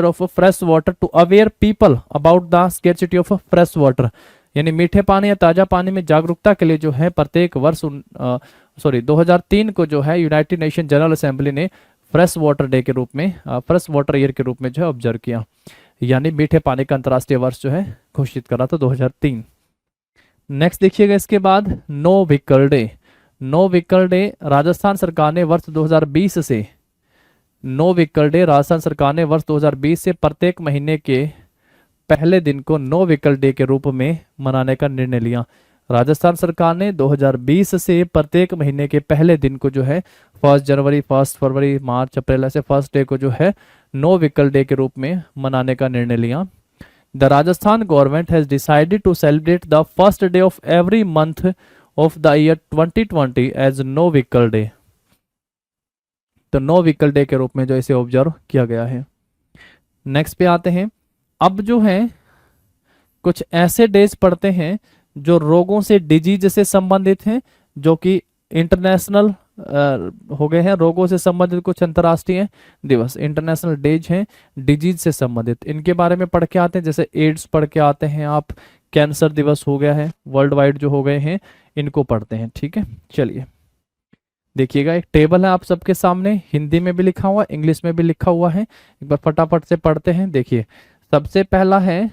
of fresh water to aware people about the scarcity of fresh water. यानी मीठे पानी या ताजा पानी में जागरूकता के लिए जो है प्रत्येक वर्ष 2003 को जो है यूनाइटेड नेशन जनरल असेंबली ने फ्रेश वाटर डे के रूप में, फ्रेश वाटर ईयर के रूप में जो है ऑब्जर्व किया, यानी मीठे पानी का अंतर्राष्ट्रीय वर्ष जो है घोषित करा था 2003। नेक्स्ट देखिएगा इसके बाद, no vehicle day. No vehicle day Rajasthan सरकार ने वर्ष 2020 से, नो व्हीकल डे राजस्थान सरकार ने वर्ष 2020 से प्रत्येक महीने के पहले दिन को नो व्हीकल डे के रूप में मनाने का निर्णय लिया। राजस्थान सरकार ने 2020 से प्रत्येक महीने के पहले दिन को जो है 1 जनवरी, 1 फरवरी, मार्च, अप्रैल ऐसे फर्स्ट डे को जो है नो व्हीकल डे के रूप में मनाने का निर्णय लिया। The Rajasthan government has decided to celebrate the first day of every month of the year 2020 as no vehicle day. तो नो व्हीकल डे के रूप में जो इसे ऑब्जर्व किया गया है। नेक्स्ट पे आते हैं, अब जो है कुछ ऐसे डेज पढ़ते हैं जो रोगों से, डिजीज से संबंधित हैं, जो कि इंटरनेशनल हो गए हैं। रोगों से संबंधित कुछ अंतर्राष्ट्रीय दिवस, इंटरनेशनल डेज हैं डिजीज से संबंधित, इनके बारे में पढ़ के आते हैं। जैसे एड्स पढ़ के आते हैं आप, कैंसर दिवस हो गया है, वर्ल्ड वाइड जो हो गए हैं, इनको पढ़ते हैं। ठीक है, चलिए देखिएगा, एक टेबल है आप सबके सामने, हिंदी में भी लिखा हुआ, इंग्लिश में भी लिखा हुआ है। एक बार फटाफट से पढ़ते हैं। देखिए, सबसे पहला है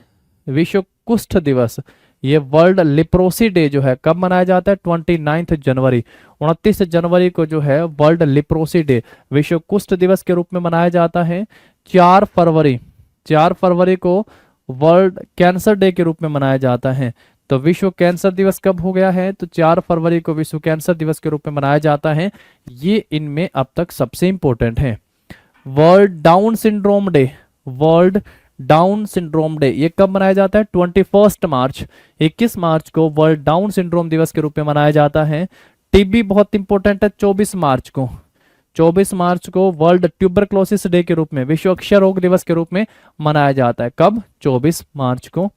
विश्व कुष्ठ दिवस। ये वर्ल्ड लिप्रोसी डे जो है कब मनाया जाता है, 29 जनवरी, 29 जनवरी को जो है वर्ल्ड लिप्रोसी डे, विश्व कुष्ठ दिवस के रूप में मनाया जाता है। 4 फरवरी को वर्ल्ड कैंसर डे के रूप में मनाया जाता है। तो विश्व कैंसर दिवस कब हो गया है, तो 4 फरवरी को विश्व कैंसर दिवस के रूप में मनाया जाता है। ये इनमें अब तक सबसे इंपॉर्टेंट है। World down syndrome day, world down syndrome day ये कब मनाया जाता है, 21 मार्च, 21 मार्च को वर्ल्ड डाउन सिंड्रोम दिवस के रूप में मनाया जाता है। टीबी बहुत इंपॉर्टेंट है, 24 मार्च को वर्ल्ड ट्यूबरक्लोसिस डे के रूप में, विश्व अक्षय रोग दिवस के रूप में मनाया जाता है। कब, 24 मार्च को।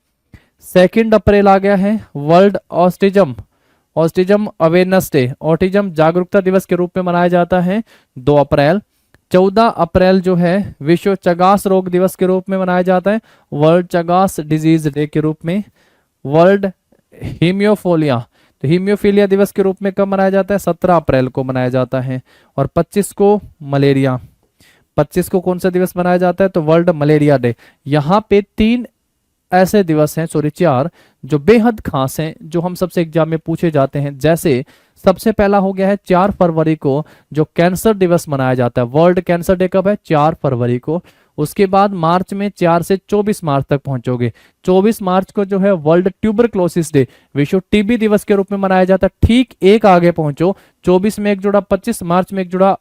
2 अप्रैल आ गया है, world autism awareness day, autism जागरूकता दिवस के रूप में मनाया जाता है 2 अप्रैल। 14 अप्रैल जो है विश्व चगास रोग दिवस के रूप में मनाया जाता है, वर्ल्ड चगास डिजीज डे के रूप में। वर्ल्ड हीमियोफोलिया, तो हीमियोफीलिया दिवस के रूप में कब मनाया जाता है, 17 अप्रैल को मनाया जाता है। और 25 को मलेरिया, 25 को कौन सा दिवस मनाया जाता है, तो वर्ल्ड मलेरिया डे। यहाँ पे 3 ऐसे दिवस हैं, 4 जो बेहद खास हैं, जो हम सबसे एग्जाम में पूछे जाते हैं। जैसे सबसे पहला हो गया है 4 फरवरी को जो कैंसर दिवस मनाया जाता है, वर्ल्ड कैंसर डे कब है, 4 फरवरी को। उसके बाद मार्च में 4 से 24 मार्च तक पहुंचोगे, 24 मार्च को जो है वर्ल्ड ट्यूबरक्लोसिस डे, विश्व टीबी दिवस के रूप में मनाया जाता है। ठीक एक आगे पहुंचो, 24 में एक जुड़ा, 25 मार्च में एक जुड़ा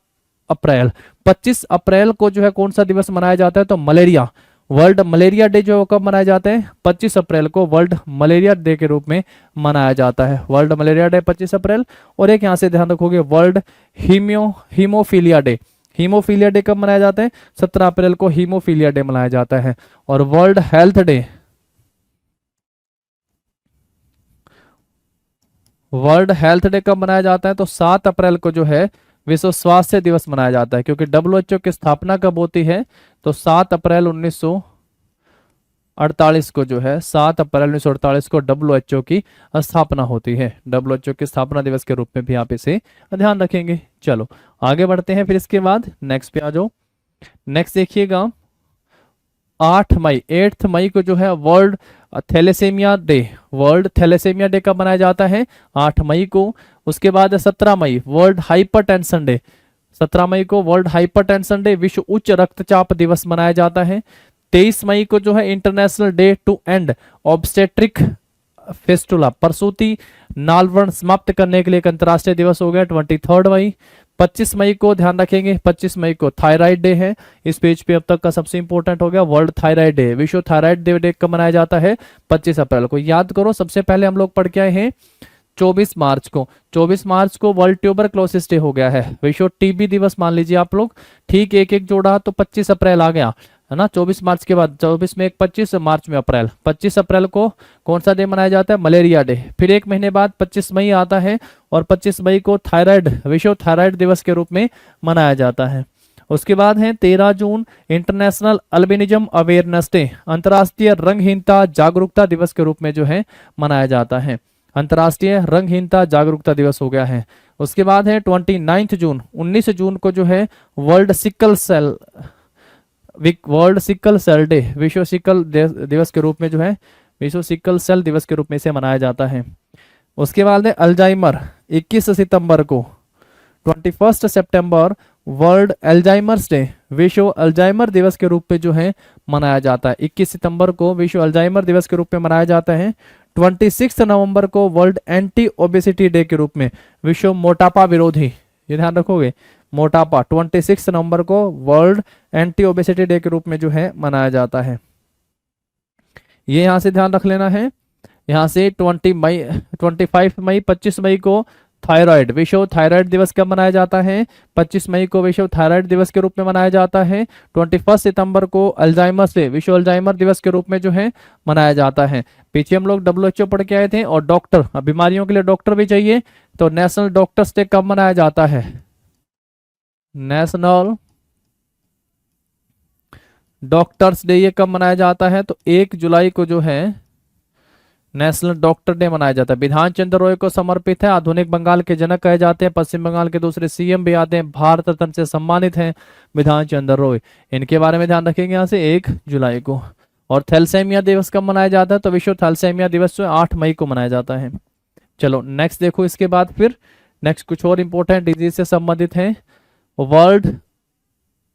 अप्रैल, 25 अप्रैल को जो है कौन सा दिवस मनाया जाता है, तो मलेरिया, वर्ल्ड मलेरिया डे जो कब मनाया जाता है, 25 अप्रैल को वर्ल्ड मलेरिया डे के रूप में मनाया जाता है। वर्ल्ड मलेरिया डे 25 अप्रैल। और एक यहां से ध्यान रखोगे, world haemophilia day, haemophilia day कब मनाया जाता है, 17 अप्रैल को हीमोफीलिया डे मनाया जाता है। और world health day, world health day कब मनाया जाता है, तो 7 अप्रैल को जो है विश्व स्वास्थ्य दिवस मनाया जाता है, क्योंकि WHO की स्थापना कब होती है, तो 7 अप्रैल 1948 को जो है 7 अप्रैल 1948 को WHO की स्थापना होती है। WHO की स्थापना दिवस के रूप में भी आप इसे ध्यान रखेंगे। चलो आगे बढ़ते हैं, फिर इसके बाद नेक्स्ट पे आ जाओ। नेक्स्ट देखिएगा 8 मई को जो है world thalassemia day, world thalassemia day कब मनाया जाता है, 8 मई को। उसके बाद 17 मई वर्ल्ड हाइपरटेंशन डे, 17 मई को वर्ल्ड हाइपरटेंशन डे, विश्व उच्च रक्तचाप दिवस मनाया जाता है। 23 मई को जो है international day to end obstetric fistula, प्रसूति नालवण समाप्त करने के लिए एक अंतर्राष्ट्रीय दिवस हो गया 23 मई। 25 मई को ध्यान रखेंगे, 25 मई को थायराइड डे है। इस पेज पे अब तक का सबसे इंपॉर्टेंट हो गया वर्ल्ड थायराइड डे, विश्व थायराइड डे कब मनाया जाता है, 25 अप्रैल को। याद करो, सबसे पहले हम लोग पढ़ के आए हैं 24 मार्च को, 24 मार्च को वर्ल्ड ट्यूबरक्लोसिस डे हो गया है, विश्व टीबी दिवस मान लीजिए आप लोग। ठीक, एक एक जोड़ा तो 25 अप्रैल आ गया है ना, 24 मार्च के बाद 24 में एक 25, मार्च में अप्रैल। 25 अप्रैल को कौन सा डे मनाया जाता है, मलेरिया डे। फिर एक महीने बाद 25 मई आता है और 25 मई को थायराइड, विश्व थायराइड दिवस के रूप में मनाया जाता है। उसके बाद है 13 जून इंटरनेशनल अल्बिनिज्म अवेयरनेस डे, अंतर्राष्ट्रीय रंगहीनता जागरूकता दिवस के रूप में जो है मनाया जाता है, अंतर्राष्ट्रीय रंगहीनता जागरूकता दिवस हो गया है। उसके बाद है 29 जून, 19 जून को जो है वर्ल्ड सिकल सेल डे, विश्व सिकल दिवस के रूप में जो है, विश्व सिकल सेल दिवस के रूप में इसे मनाया जाता है। उसके बाद है अल्जाइमर, 21 सितंबर को, 21 सितंबर वर्ल्ड अल्जाइमर्स डे, विश्व अल्जाइमर दिवस के रूप में जो है मनाया जाता है। 21 सितंबर को विश्व अल्जाइमर दिवस के रूप में मनाया जाता है। 26 नवंबर को वर्ल्ड एंटी ओबेसिटी डे के रूप में, विश्व मोटापा विरोधी, ये ध्यान रखोगे, मोटापा 26 नवंबर को वर्ल्ड एंटी ओबेसिटी डे के रूप में जो है मनाया जाता है। ये यहां से ध्यान रख लेना है। यहां से 25 मई 25 मई को थायराइड, विश्व थायराइड दिवस कब मनाया जाता है, 25 मई को विश्व थायराइड दिवस के रूप में मनाया जाता है। 21 सितंबर को अल्जाइमर डे, विश्व अल्जाइमर दिवस के रूप में जो है मनाया जाता है। पीछे हम लोग WHO पढ़ के आए थे, और डॉक्टर, बीमारियों के लिए डॉक्टर भी चाहिए, तो नेशनल डॉक्टर्स डे कब मनाया जाता है, नेशनल डॉक्टर्स डे ये कब मनाया जाता है, तो 1 जुलाई को जो है नेशनल डॉक्टर डे मनाया जाता है। बिधान चंद्र रॉय को समर्पित है, आधुनिक बंगाल के जनक कहे जाते हैं, पश्चिम बंगाल के दूसरे CM भी आते हैं, भारत रत्न से सम्मानित हैं बिधान चंद्र रॉय। इनके बारे में ध्यान रखेंगे यहाँ से 1 जुलाई को। और थैलेसेमिया दिवस कब मनाया जाता है, तो विश्व थैलेसेमिया दिवस जो 8 मई को मनाया जाता है। चलो नेक्स्ट देखो, इसके बाद फिर नेक्स्ट कुछ और इंपॉर्टेंट डिजीज से संबंधित है। वर्ल्ड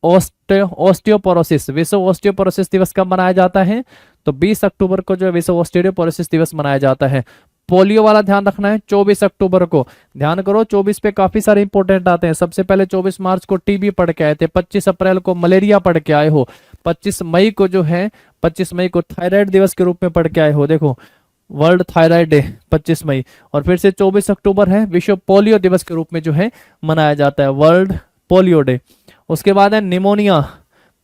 ऑस्टियोपोरोसिस, विश्व ऑस्टियोपोरोसिस दिवस कब मनाया जाता है, तो 20 अक्टूबर को जो है विश्व ऑस्टियोपोरोसिस दिवस मनाया जाता है। पोलियो वाला ध्यान रखना है, 24 अक्टूबर को, ध्यान करो 24 पे काफी सारे इंपॉर्टेंट आते हैं। सबसे पहले 24 मार्च को टीबी पढ़ के आए थे, 25 अप्रैल को मलेरिया पढ़ के आए हो, 25 मई को जो है 25 मई को थायराइड दिवस के रूप में पढ़ के आए हो, देखो वर्ल्ड थायराइड डे 25 मई। और फिर से 24 अक्टूबर है विश्व पोलियो दिवस के रूप में जो है मनाया जाता है, वर्ल्ड पोलियो डे। उसके बाद है निमोनिया,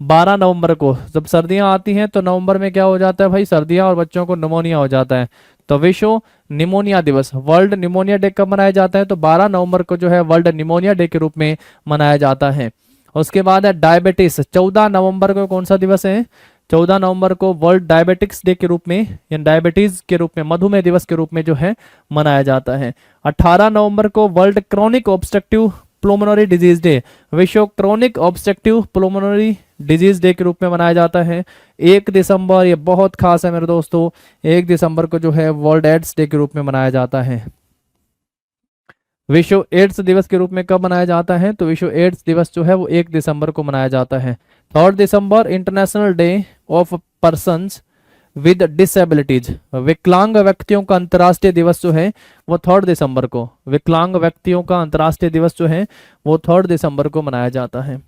12 नवंबर को, जब सर्दियां आती हैं तो नवंबर में क्या हो जाता है भाई, सर्दियां, और बच्चों को निमोनिया हो जाता है, तो विश्व निमोनिया दिवस, वर्ल्ड निमोनिया डे कब मनाया जाता है, तो 12 नवंबर को जो है वर्ल्ड निमोनिया डे के रूप में मनाया जाता है। उसके बाद है डायबिटीज, 14 नवंबर को कौन सा दिवस है, 14 नवंबर को वर्ल्ड डायबिटिक्स डे के रूप में, या डायबिटीज के रूप में, मधुमेह दिवस के रूप में जो है मनाया जाता है। 18 नवंबर को world chronic obstructive pulmonary disease day, विश्व chronic obstructive pulmonary disease day के रूप में मनाया जाता है। 1 दिसंबर, ये बहुत खास है मेरे दोस्तों, 1 दिसंबर को जो है वर्ल्ड एड्स डे के रूप में मनाया जाता है। विश्व एड्स दिवस के रूप में कब मनाया जाता है, तो विश्व एड्स दिवस जो है वो 1 दिसंबर को मनाया जाता है। 3 December international day of persons with disabilities, विकलांग व्यक्तियों का अंतर्राष्ट्रीय दिवस जो है वो 3 दिसंबर को, विकलांग व्यक्तियों का अंतर्राष्ट्रीय दिवस जो है वो 3 दिसंबर को मनाया जाता है।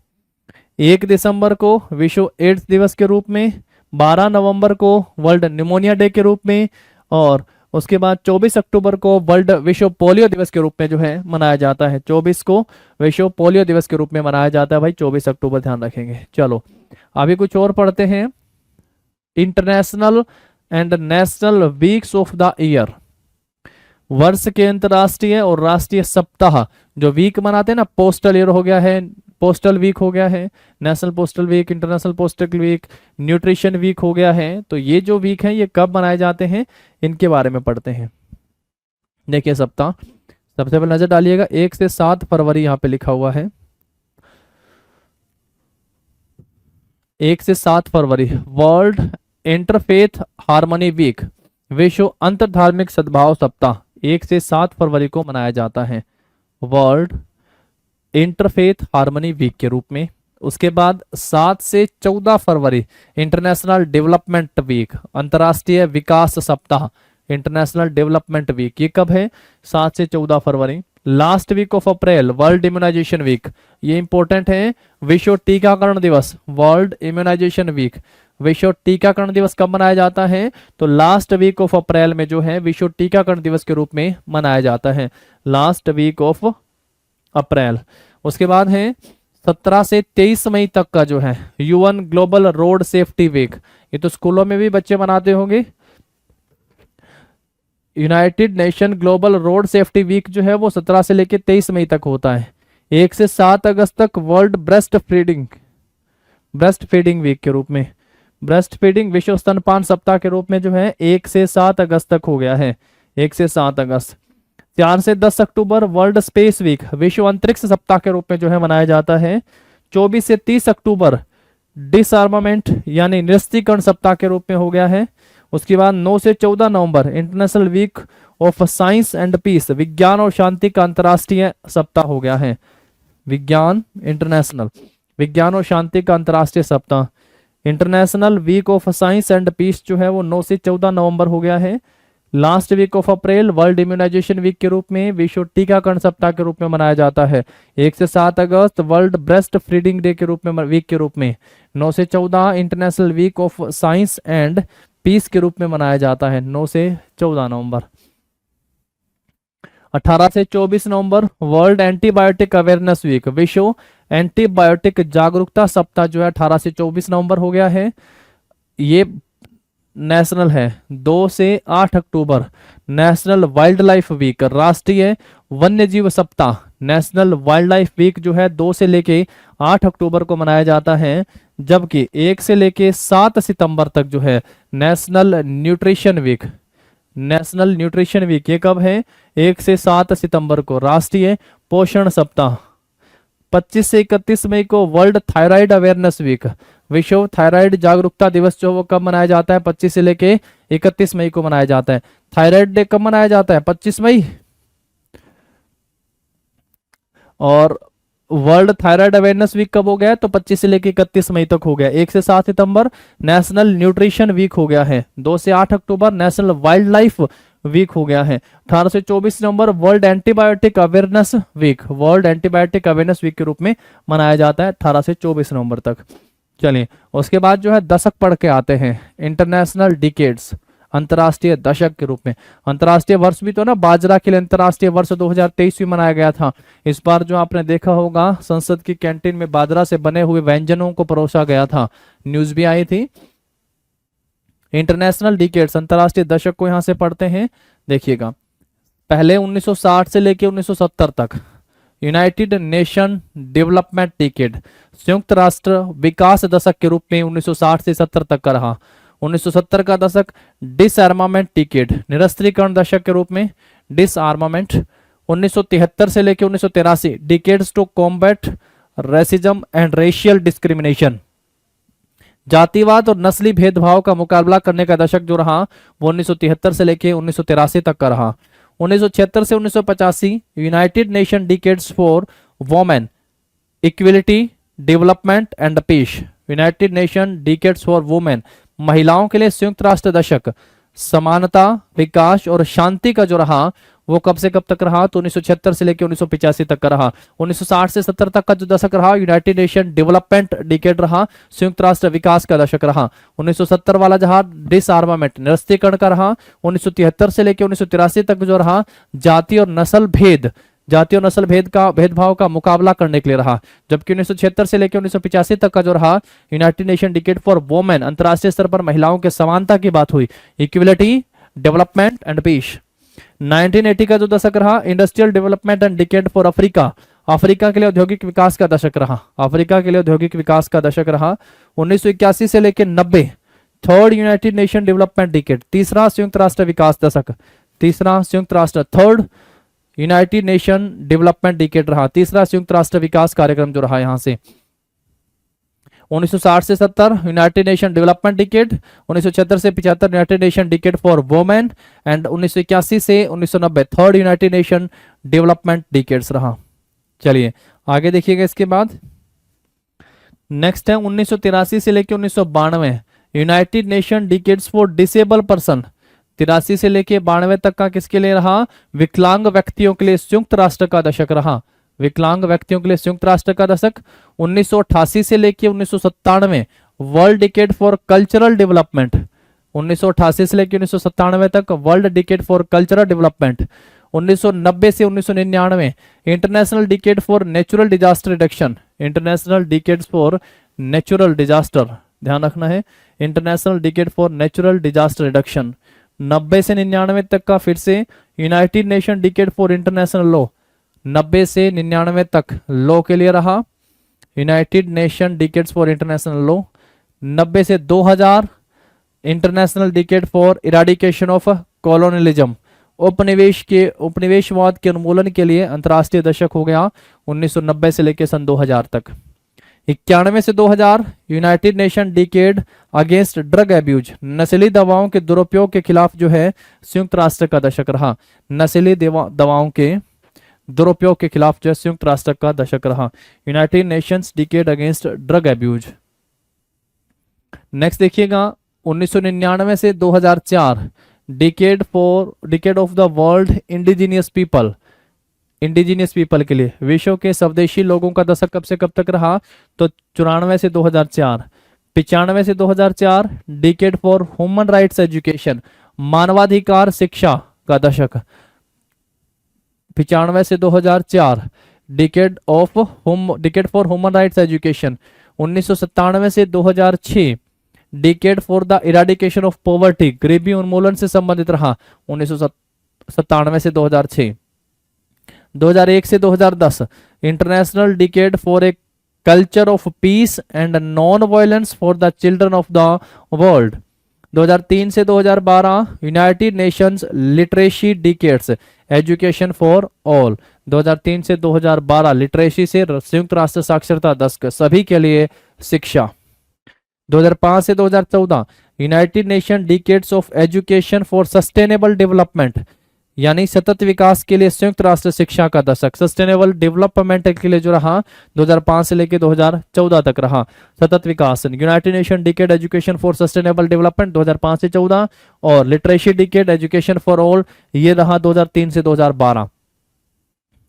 1 दिसंबर को विश्व एड्स दिवस के रूप में, 12 नवंबर को वर्ल्ड निमोनिया डे के रूप में, और उसके बाद 24 अक्टूबर को वर्ल्ड विश्व पोलियो दिवस के रूप में जो है मनाया जाता है। 24 को विश्व पोलियो दिवस के रूप में मनाया जाता है भाई, 24 अक्टूबर ध्यान रखेंगे। चलो अभी कुछ और पढ़ते हैं। International and national weeks of the year, वर्ष के अंतर्राष्ट्रीय और राष्ट्रीय सप्ताह जो वीक मनाते हैं ना, पोस्टल ईयर हो गया है, पोस्टल वीक हो गया है, national postal week, international postal week, nutrition week हो गया है। तो ये जो वीक है ये कब मनाए जाते हैं, इनके बारे में पढ़ते हैं। देखिए सप्ताह, सबसे पहले नजर डालिएगा 1 से 7 फरवरी यहाँ पे लिखा हुआ है। 1 से 7 फरवरी वर्ल्ड इंटरफेथ हार्मनी वीक, विश्व अंतर धार्मिक सद्भाव सप्ताह 1 से 7 फरवरी को मनाया जाता है वर्ल्ड इंटरफेथ हार्मनी वीक के रूप में। उसके बाद 7 से 14 फरवरी इंटरनेशनल डेवलपमेंट वीक, अंतर्राष्ट्रीय विकास सप्ताह, इंटरनेशनल डेवलपमेंट वीक, ये कब है, 7 से 14 फरवरी। Last week of April world immunisation week, ये इंपॉर्टेंट है, विश्व टीकाकरण दिवस, वर्ल्ड इम्यूनाइजेशन वीक। विश्व टीकाकरण दिवस कब मनाया जाता है, तो लास्ट वीक ऑफ अप्रैल में जो है विश्व टीकाकरण दिवस के रूप में मनाया जाता है, लास्ट वीक ऑफ अप्रैल। उसके बाद है 17 से 23 मई तक का जो है UN global road safety week, ये तो स्कूलों में भी बच्चे मनाते होंगे। United Nation global road safety week जो है वो 17 से लेकर 23 मई तक होता है। 1 से 7 अगस्त तक वर्ल्ड ब्रेस्ट फीडिंग वीक के रूप में, ब्रेस्ट फीडिंग विश्व स्तनपान सप्ताह के रूप में जो है 1 से 7 अगस्त तक हो गया है, 1 से 7 अगस्त। 4 से 10 अक्टूबर वर्ल्ड स्पेस वीक, विश्व अंतरिक्ष सप्ताह के रूप में जो है मनाया जाता है। 24 से 30 अक्टूबर डिसआर्मामेंट यानी निरस्त्रीकरण सप्ताह के रूप में हो गया है। उसके बाद 9 से 14 नवंबर international week of science and peace, विज्ञान और शांति का अंतर्राष्ट्रीय सप्ताह हो गया है, विज्ञान और शांति का अंतर्राष्ट्रीय सप्ताह। International week of science and peace जो है वो 9 से 14 नवंबर हो गया है। Last week of April world immunisation week के रूप में, विश्व टीकाकरण सप्ताह के रूप में मनाया जाता है। 1 से 7 अगस्त वर्ल्ड ब्रेस्ट फीडिंग डे के रूप में, वीक के रूप में। 9 से 14 international week of science and peace के रूप में मनाया जाता है, 9 से 14 नवंबर। 18 से 24 नवंबर वर्ल्ड एंटीबायोटिक अवेयरनेस वीक, विश्व एंटीबायोटिक जागरूकता सप्ताह जो है 18 से 24 नवंबर हो गया है, ये नेशनल है। 2 से 8 अक्टूबर नेशनल वाइल्ड लाइफ वीक, राष्ट्रीय वन्य जीव सप्ताह, नेशनल वाइल्ड लाइफ वीक जो है 2 से लेके 8 अक्टूबर को मनाया जाता है। जबकि 1 से लेके 7 सितंबर तक जो है नेशनल न्यूट्रिशन वीक, ये कब है, 1 से 7 सितंबर को। राष्ट्रीय पोषण सप्ताह। 25 से 31 मई को वर्ल्ड थायराइड अवेयरनेस वीक, विश्व थायराइड जागरूकता दिवस जो वो कब मनाया जाता है, 25 से लेके 31 मई को मनाया जाता है। थायराइड डे कब मनाया जाता है, 25 मई। और वर्ल्ड थायराइड अवेयरनेस वीक कब हो गया है, तो 25 से लेकर 31 मई तक हो गया। 1 से 7 सितंबर नेशनल न्यूट्रिशन वीक हो गया है। 2 से 8 अक्टूबर नेशनल वाइल्ड लाइफ वीक हो गया है। 18 से 24 नवंबर वर्ल्ड एंटीबायोटिक अवेयरनेस वीक, के रूप में मनाया जाता है 18 से 24 नवंबर तक। चलिए उसके बाद जो है दशक पढ़ के आते हैं, इंटरनेशनल डिकेड्स, अंतर्राष्ट्रीय दशक के रूप में। अंतर्राष्ट्रीय वर्ष भी तो ना, बाजरा के लिए अंतर्राष्ट्रीय वर्ष 2023 भी मनाया गया था। इस बार जो आपने देखा होगा संसद की कैंटीन में बाजरा से बने हुए व्यंजनों को परोसा गया था, न्यूज भी आई थी। इंटरनेशनल डिकेड्स, अंतर्राष्ट्रीय दशक को यहां से पढ़ते हैं। देखिएगा, पहले 1960 से लेकर 1970 तक यूनाइटेड नेशन डेवलपमेंट डिकेड, संयुक्त राष्ट्र विकास दशक के रूप में 1960 से 70 तक का रहा। 1970 का दशक डिसआर्मामेंट डिकेड, निरस्त्रीकरण दशक के रूप में, डिसआर्मामेंट। 1973 से लेकर 1983 decades to combat racism and racial discrimination, जातिवाद और नस्ली भेदभाव का मुकाबला करने का दशक जो रहा वो 1973 से लेकर 1983 तक का रहा। 1976 से 1985 United Nation decades for women, equality, development and peace, United Nation decades for women, महिलाओं के लिए संयुक्त राष्ट्र दशक, समानता, विकास और शांति का जो रहा वो कब से कब तक रहा, तो 1976 से लेकर 1985 तक का रहा। 1960 से 70 तक का जो दशक रहा यूनाइटेड नेशन डेवलपमेंट डिकेड रहा, संयुक्त राष्ट्र विकास का दशक रहा। 1970 वाला जहां डिसआर्मामेंट, निरस्त्रीकरण का रहा। 1973 से लेकर 1983 तक जो रहा जाति और नस्ल भेदभाव का मुकाबला करने के लिए रहा। जबकि 1976 से लेकर 1985 तक का जो रहा United nation decade for women, अंतर्राष्ट्रीय स्तर पर महिलाओं के समानता की बात हुई, इक्विलिटी, डेवलपमेंट एंड पीस। 1980 का जो दशक रहा, industrial development and decade for Africa, Africa के लिए औद्योगिक विकास का दशक रहा, अफ्रीका के लिए औद्योगिक विकास का दशक रहा। 1981 से लेकर 90, third United nation development decade, तीसरा संयुक्त राष्ट्र विकास दशक, तीसरा संयुक्त राष्ट्र, third United nation development decade रहा, तीसरा संयुक्त राष्ट्र विकास कार्यक्रम जो रहा यहां से। 1960 से 70 यूनाइटेड नेशन डेवलपमेंट डिकेड, 1976 से 75 United nation decade for women, and 1981 से 1990 third United nation development decades रहा। चलिए आगे देखिएगा इसके बाद। नेक्स्ट है 1983 से लेकर 1992 United Nation decades for disable person, 83 से लेकर 92 तक का किसके लिए रहा, विकलांग व्यक्तियों के लिए संयुक्त राष्ट्र का दशक रहा, विकलांग व्यक्तियों के लिए संयुक्त राष्ट्र का दशक। 1988 से लेकर 1997 world decade for cultural development, 1988 से लेकर 1997 तक world decade for cultural development. 1990 से 1999 international decade for natural disaster reduction, international decade for natural disaster, ध्यान रखना है, international decade for natural disaster reduction. 90 से 99 तक का फिर से United nation decade for international law, 90 से 99 तक लॉ के लिए रहा, United Nation decades for international law. 90 से 2000 international decade for eradication of colonialism, उपनिवेशवाद के उन्मूलन के लिए अंतर्राष्ट्रीय दशक हो गया 1990 से लेकर सन 2000 तक। 91 से 2000 United nation decade against drug abuse, नस्ली दवाओं के दुरुपयोग के खिलाफ जो है संयुक्त राष्ट्र का दशक रहा, नस्ली दवाओं के दुरुपयोग के खिलाफ जो है संयुक्त राष्ट्र का दशक रहा, United Nations decade against drug abuse. Next देखिएगा 1999 से 2004 decade of the world indigenous people, indigenous people के लिए विश्व के स्वदेशी लोगों का दशक कब से कब तक रहा, तो 94 से 2004। 95 से 2004 decade for human rights education, मानवाधिकार शिक्षा का दशक। 95 से 2004 decade for human rights education. 1997 से 2006 decade for the eradication of poverty, गरीबी उन्मूलन से संबंधित रहा 1997 से 2006। 2001 से 2010 international decade for a culture of peace and non violence for the children of the world. 2003 से 2012 United Nations literacy decades, education for all. 2003 से 2012 लिटरेसी से संयुक्त राष्ट्र साक्षरता दशक, सभी के लिए शिक्षा। 2005 से 2014 United Nation decades of education for sustainable development, यानी सतत विकास के लिए संयुक्त राष्ट्र शिक्षा का दशक, सस्टेनेबल डेवलपमेंट के लिए जो रहा 2005 से लेकर 2014 तक रहा सतत विकास। United nation decade education for sustainable development 2005 से 14, और literacy decade education for all ये रहा 2003 से 2012।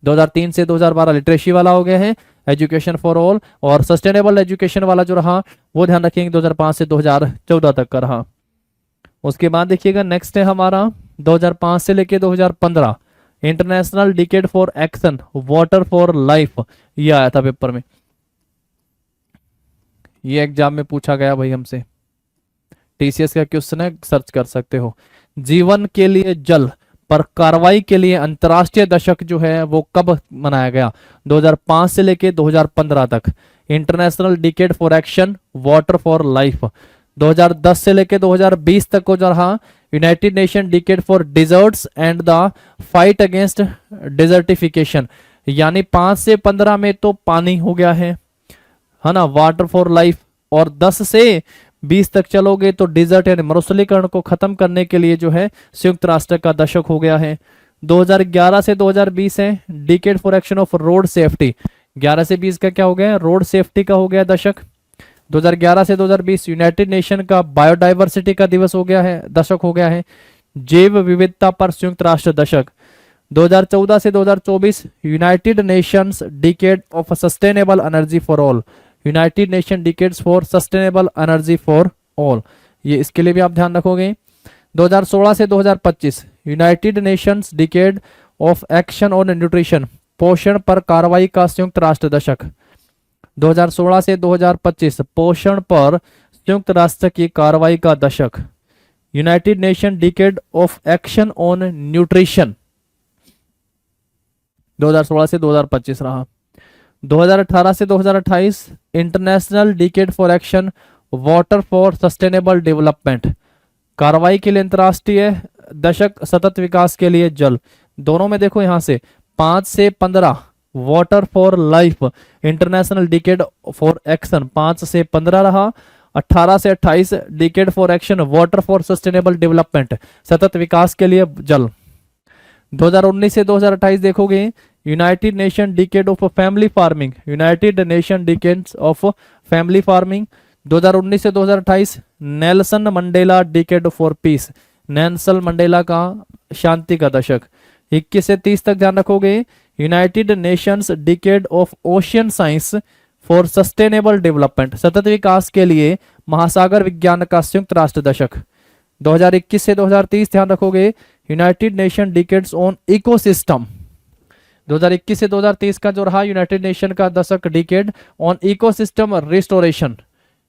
2003 से 2012 लिटरेसी वाला हो गया है, एजुकेशन फॉर ऑल, और सस्टेनेबल एजुकेशन वाला जो रहा वो ध्यान रखेंगे 2005 से 2014 तक का रहा। उसके बाद देखिएगा नेक्स्ट है हमारा 2005 से लेके 2015 international decade for action water for life, ये आया था पेपर में, ये एग्जाम में पूछा गया भाई हमसे, टीसीएस का क्वेश्चन है, सर्च कर सकते हो। जीवन के लिए जल पर कार्रवाई के लिए अंतर्राष्ट्रीय दशक जो है वो कब मनाया गया, 2005 से लेके 2015 तक international decade for action water for life. 2010 से लेके 2020 तक को जो रहा United nation decade for deserts and the fight against desertification, यानी 5 से 15 में तो पानी हो गया है ना, वाटर फॉर लाइफ, और 10 से 20 तक चलोगे तो डिजर्ट यानी मरुस्थलीकरण को खत्म करने के लिए जो है संयुक्त राष्ट्र का दशक हो गया है। 2011 से 2020 है decade for action of road safety, 11 से 20 का क्या हो गया, रोड सेफ्टी का हो गया दशक। 2011 से 2020 यूनाइटेड नेशन का बायोडाइवर्सिटी का दिवस हो गया है, दशक हो गया है। जैव विविधता पर संयुक्त राष्ट्र दशक। 2014 से 2024 United Nations decade of sustainable energy for all, United Nation decades for sustainable energy for all, ये इसके लिए भी आप ध्यान रखोगे। 2016 से 2025 United Nations decade of action on nutrition, पोषण पर कार्रवाई का संयुक्त राष्ट्र दशक। 2016 से 2025 पोषण पर संयुक्त राष्ट्र की कार्रवाई का दशक। United nation decade of action on nutrition, 2016 से 2025 रहा। 2018 से 2028 international decade for action water for sustainable development, कार्रवाई के लिए अंतर्राष्ट्रीय दशक सतत विकास के लिए जल। दोनों में देखो यहाँ से 5 से 15 water for life international decade for action 5 से 15 रहा। 18 से 28 decade for action water for sustainable development, सतत विकास के लिए जल। 2019 से 2028 देखोगे United nation decade of family farming, United nation decade of family farming. 2019 से 2028 Nelson Mandela decade for piece, Nelson Mandela का शांति का दशक। 21 से 30 तक ध्यान रखोगे United Nations decade of ocean science for sustainable development, सतत विकास के लिए महासागर विज्ञान का संयुक्त राष्ट्र दशक। 2021 से 2030 ध्यान रखोगे United Nation decades on ecosystem. 2021 से 2030 का जो रहा यूनाइटेड नेशन का दशक decade on ecosystem restoration,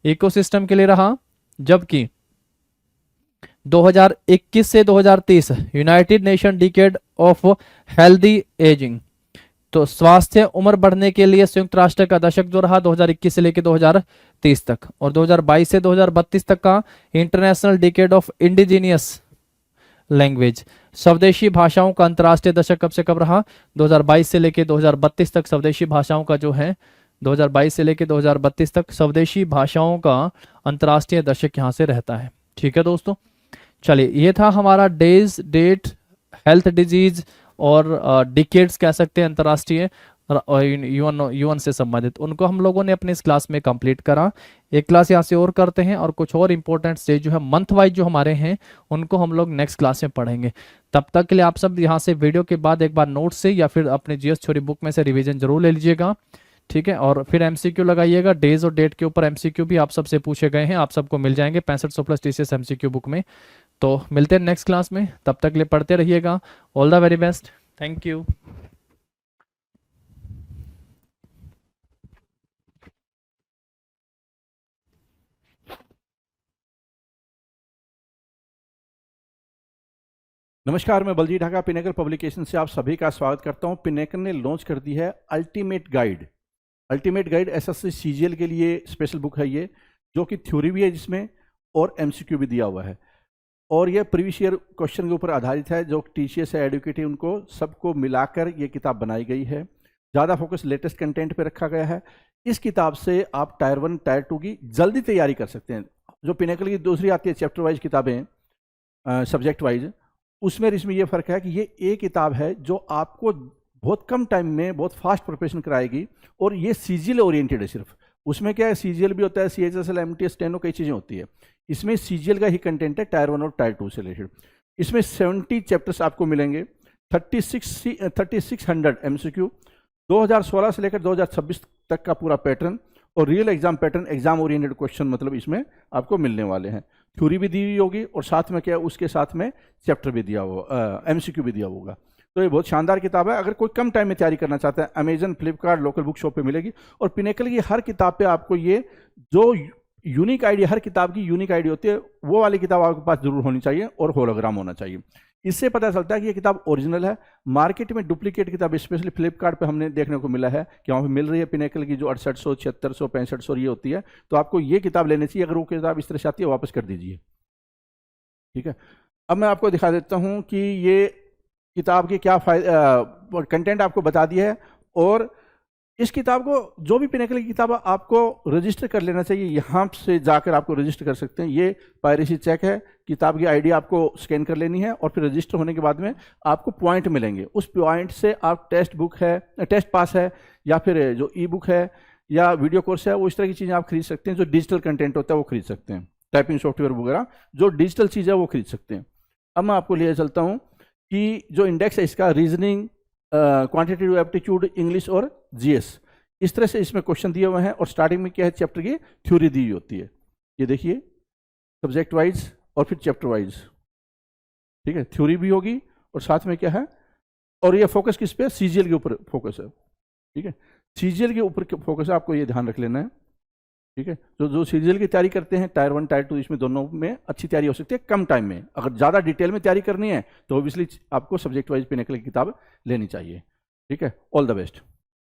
ecosystem के लिए रहा। जबकि 2021 से 2030 United nation decade of healthy ageing, तो स्वास्थ्य उम्र बढ़ने के लिए संयुक्त राष्ट्र का दशक जो रहा 2021 से लेकर 2030 तक। और 2022 से 2032 तक का international decade of indigenous language, स्वदेशी भाषाओं का अंतर्राष्ट्रीय दशक कब से कब रहा 2022 से लेकर 2032 तक। स्वदेशी भाषाओं का जो है 2022 से लेकर 2032 तक स्वदेशी भाषाओं का अंतर्राष्ट्रीय दशक यहाँ से रहता है। ठीक है दोस्तों, चलिए ये था हमारा डेज, डेट, हेल्थ, डिजीज और डिकेड्स कह सकते हैं अंतर्राष्ट्रीय यूएन से संबंधित, उनको हम लोगों ने अपने इस क्लास में कंप्लीट करा। एक क्लास यहाँ से और करते हैं और कुछ और इंपॉर्टेंट स्टेज जो है मंथ वाइज जो हमारे हैं उनको हम लोग नेक्स्ट क्लास में पढ़ेंगे। तब तक के लिए आप सब यहाँ से वीडियो के बाद एक बार नोट से या फिर अपने जीएस थ्योरी बुक में से रिवीजन जरूर ले लीजिएगा। ठीक है, और फिर एमसीक्यू लगाइएगा। डेज और डेट के ऊपर एमसीक्यू भी आप सबसे पूछे गए हैं, आप सबको मिल जाएंगे 6500 प्लस टीसीएस एमसीक्यू बुक में। तो मिलते हैं नेक्स्ट क्लास में, तब तक के लिए पढ़ते रहिएगा। All the very best, thank you. नमस्कार, मैं बलजीत ढाका पिनेकल पब्लिकेशन से आप सभी का स्वागत करता हूं। पिनेकल ने लॉन्च कर दी है ultimate guide. Ultimate guide SSC CGL के लिए स्पेशल बुक है ये, जो कि थ्योरी भी है जिसमें और एमसीक्यू भी दिया हुआ है, और ये प्रीवियस ईयर क्वेश्चन के ऊपर आधारित है। जो टीसीएस है, एडवोकेट है, उनको सबको मिलाकर ये किताब बनाई गई है। ज़्यादा फोकस लेटेस्ट कंटेंट पे रखा गया है। इस किताब से आप टायर 1 टायर 2 की जल्दी तैयारी कर सकते हैं। जो पिनेकल की दूसरी आती है चैप्टर वाइज किताबें, सब्जेक्ट वाइज, उसमें इसमें यह फ़र्क है कि ये एक किताब है जो आपको बहुत कम टाइम में बहुत फास्ट प्रिपरेशन कराएगी, और ये सीजीएल ओरिएंटेड है सिर्फ। उसमें क्या है, सीजीएल भी होता है, सीएचएसएल, एमटीएस, स्टेनो, कई चीज़ें होती है। इसमें सीजीएल का ही कंटेंट है, टायर 1 और टायर 2 से रिलेटेड। इसमें 70 चैप्टर्स आपको मिलेंगे, 3600 एमसीक्यू, 2016 से लेकर 2026 तक का पूरा पैटर्न, और real exam pattern, exam oriented question मतलब इसमें आपको मिलने वाले हैं। थ्योरी भी दी हुई होगी, और साथ में क्या, उसके साथ में चैप्टर भी दिया होगा, एमसीक्यू भी दिया होगा। तो ये बहुत शानदार किताब है। अगर कोई कम टाइम में तैयारी करना चाहता है, Amazon, Flipkart, local book shop पे मिलेगी। और पिनेकल की हर किताब पे आपको ये जो यूनिक आईडी, हर किताब की यूनिक आईडी होती है, वो वाली किताब आपके पास जरूर होनी चाहिए, और होलोग्राम होना चाहिए। इससे पता चलता है कि ये किताब ओरिजिनल है। मार्केट में डुप्लीकेट किताब स्पेशली फ्लिपकार्ट पे हमने देखने को मिला है कि वहाँ पे मिल रही है पिनेकल की जो 6800, 7600, 6500 ये होती है। तो आपको ये किताब लेनी चाहिए। अगर वो किताब इस तरह से आती है, वापस कर दीजिए। ठीक है, अब मैं आपको दिखा देता हूँ कि ये किताब की क्या कंटेंट आपको बता दिया है। और इस किताब को, जो भी पिनेकल की किताब है, आपको रजिस्टर कर लेना चाहिए। यहाँ से जाकर आपको रजिस्टर कर सकते हैं। ये पायरेसी चेक है, किताब की आईडी आपको स्कैन कर लेनी है, और फिर रजिस्टर होने के बाद में आपको पॉइंट मिलेंगे। उस पॉइंट से आप टेस्ट बुक है, टेस्ट पास है, या फिर जो ई बुक है, या वीडियो कोर्स है, वो इस तरह की चीज़ें आप खरीद सकते हैं। जो डिजिटल कंटेंट होता है वो खरीद सकते हैं, टाइपिंग सॉफ्टवेयर वगैरह जो डिजिटल चीज़ है वो खरीद सकते हैं। अब मैं आपको ले चलता हूँ कि जो इंडेक्स है इसका, रीजनिंग, क्वांटिटेटिव एप्टीट्यूड, इंग्लिश और जीएस, इस तरह से इसमें क्वेश्चन दिए हुए हैं। और स्टार्टिंग में क्या है, चैप्टर की थ्योरी दी हुई होती है। ये देखिए, सब्जेक्ट वाइज और फिर चैप्टर वाइज। ठीक है, थ्योरी भी होगी, और साथ में क्या है, और ये फोकस किस पे, सीजीएल के ऊपर फोकस है। ठीक है, सीजीएल के ऊपर फोकस है, आपको ये ध्यान रख लेना है। ठीक है, तो जो सीजीएल की तैयारी करते हैं, टायर 1 टायर 2, इसमें दोनों में अच्छी तैयारी हो सकती है कम टाइम में। अगर ज़्यादा डिटेल में तैयारी करनी है तो ऑब्वियसली आपको सब्जेक्ट वाइज पिनेकल की किताब लेनी चाहिए। ठीक है, ऑल द बेस्ट।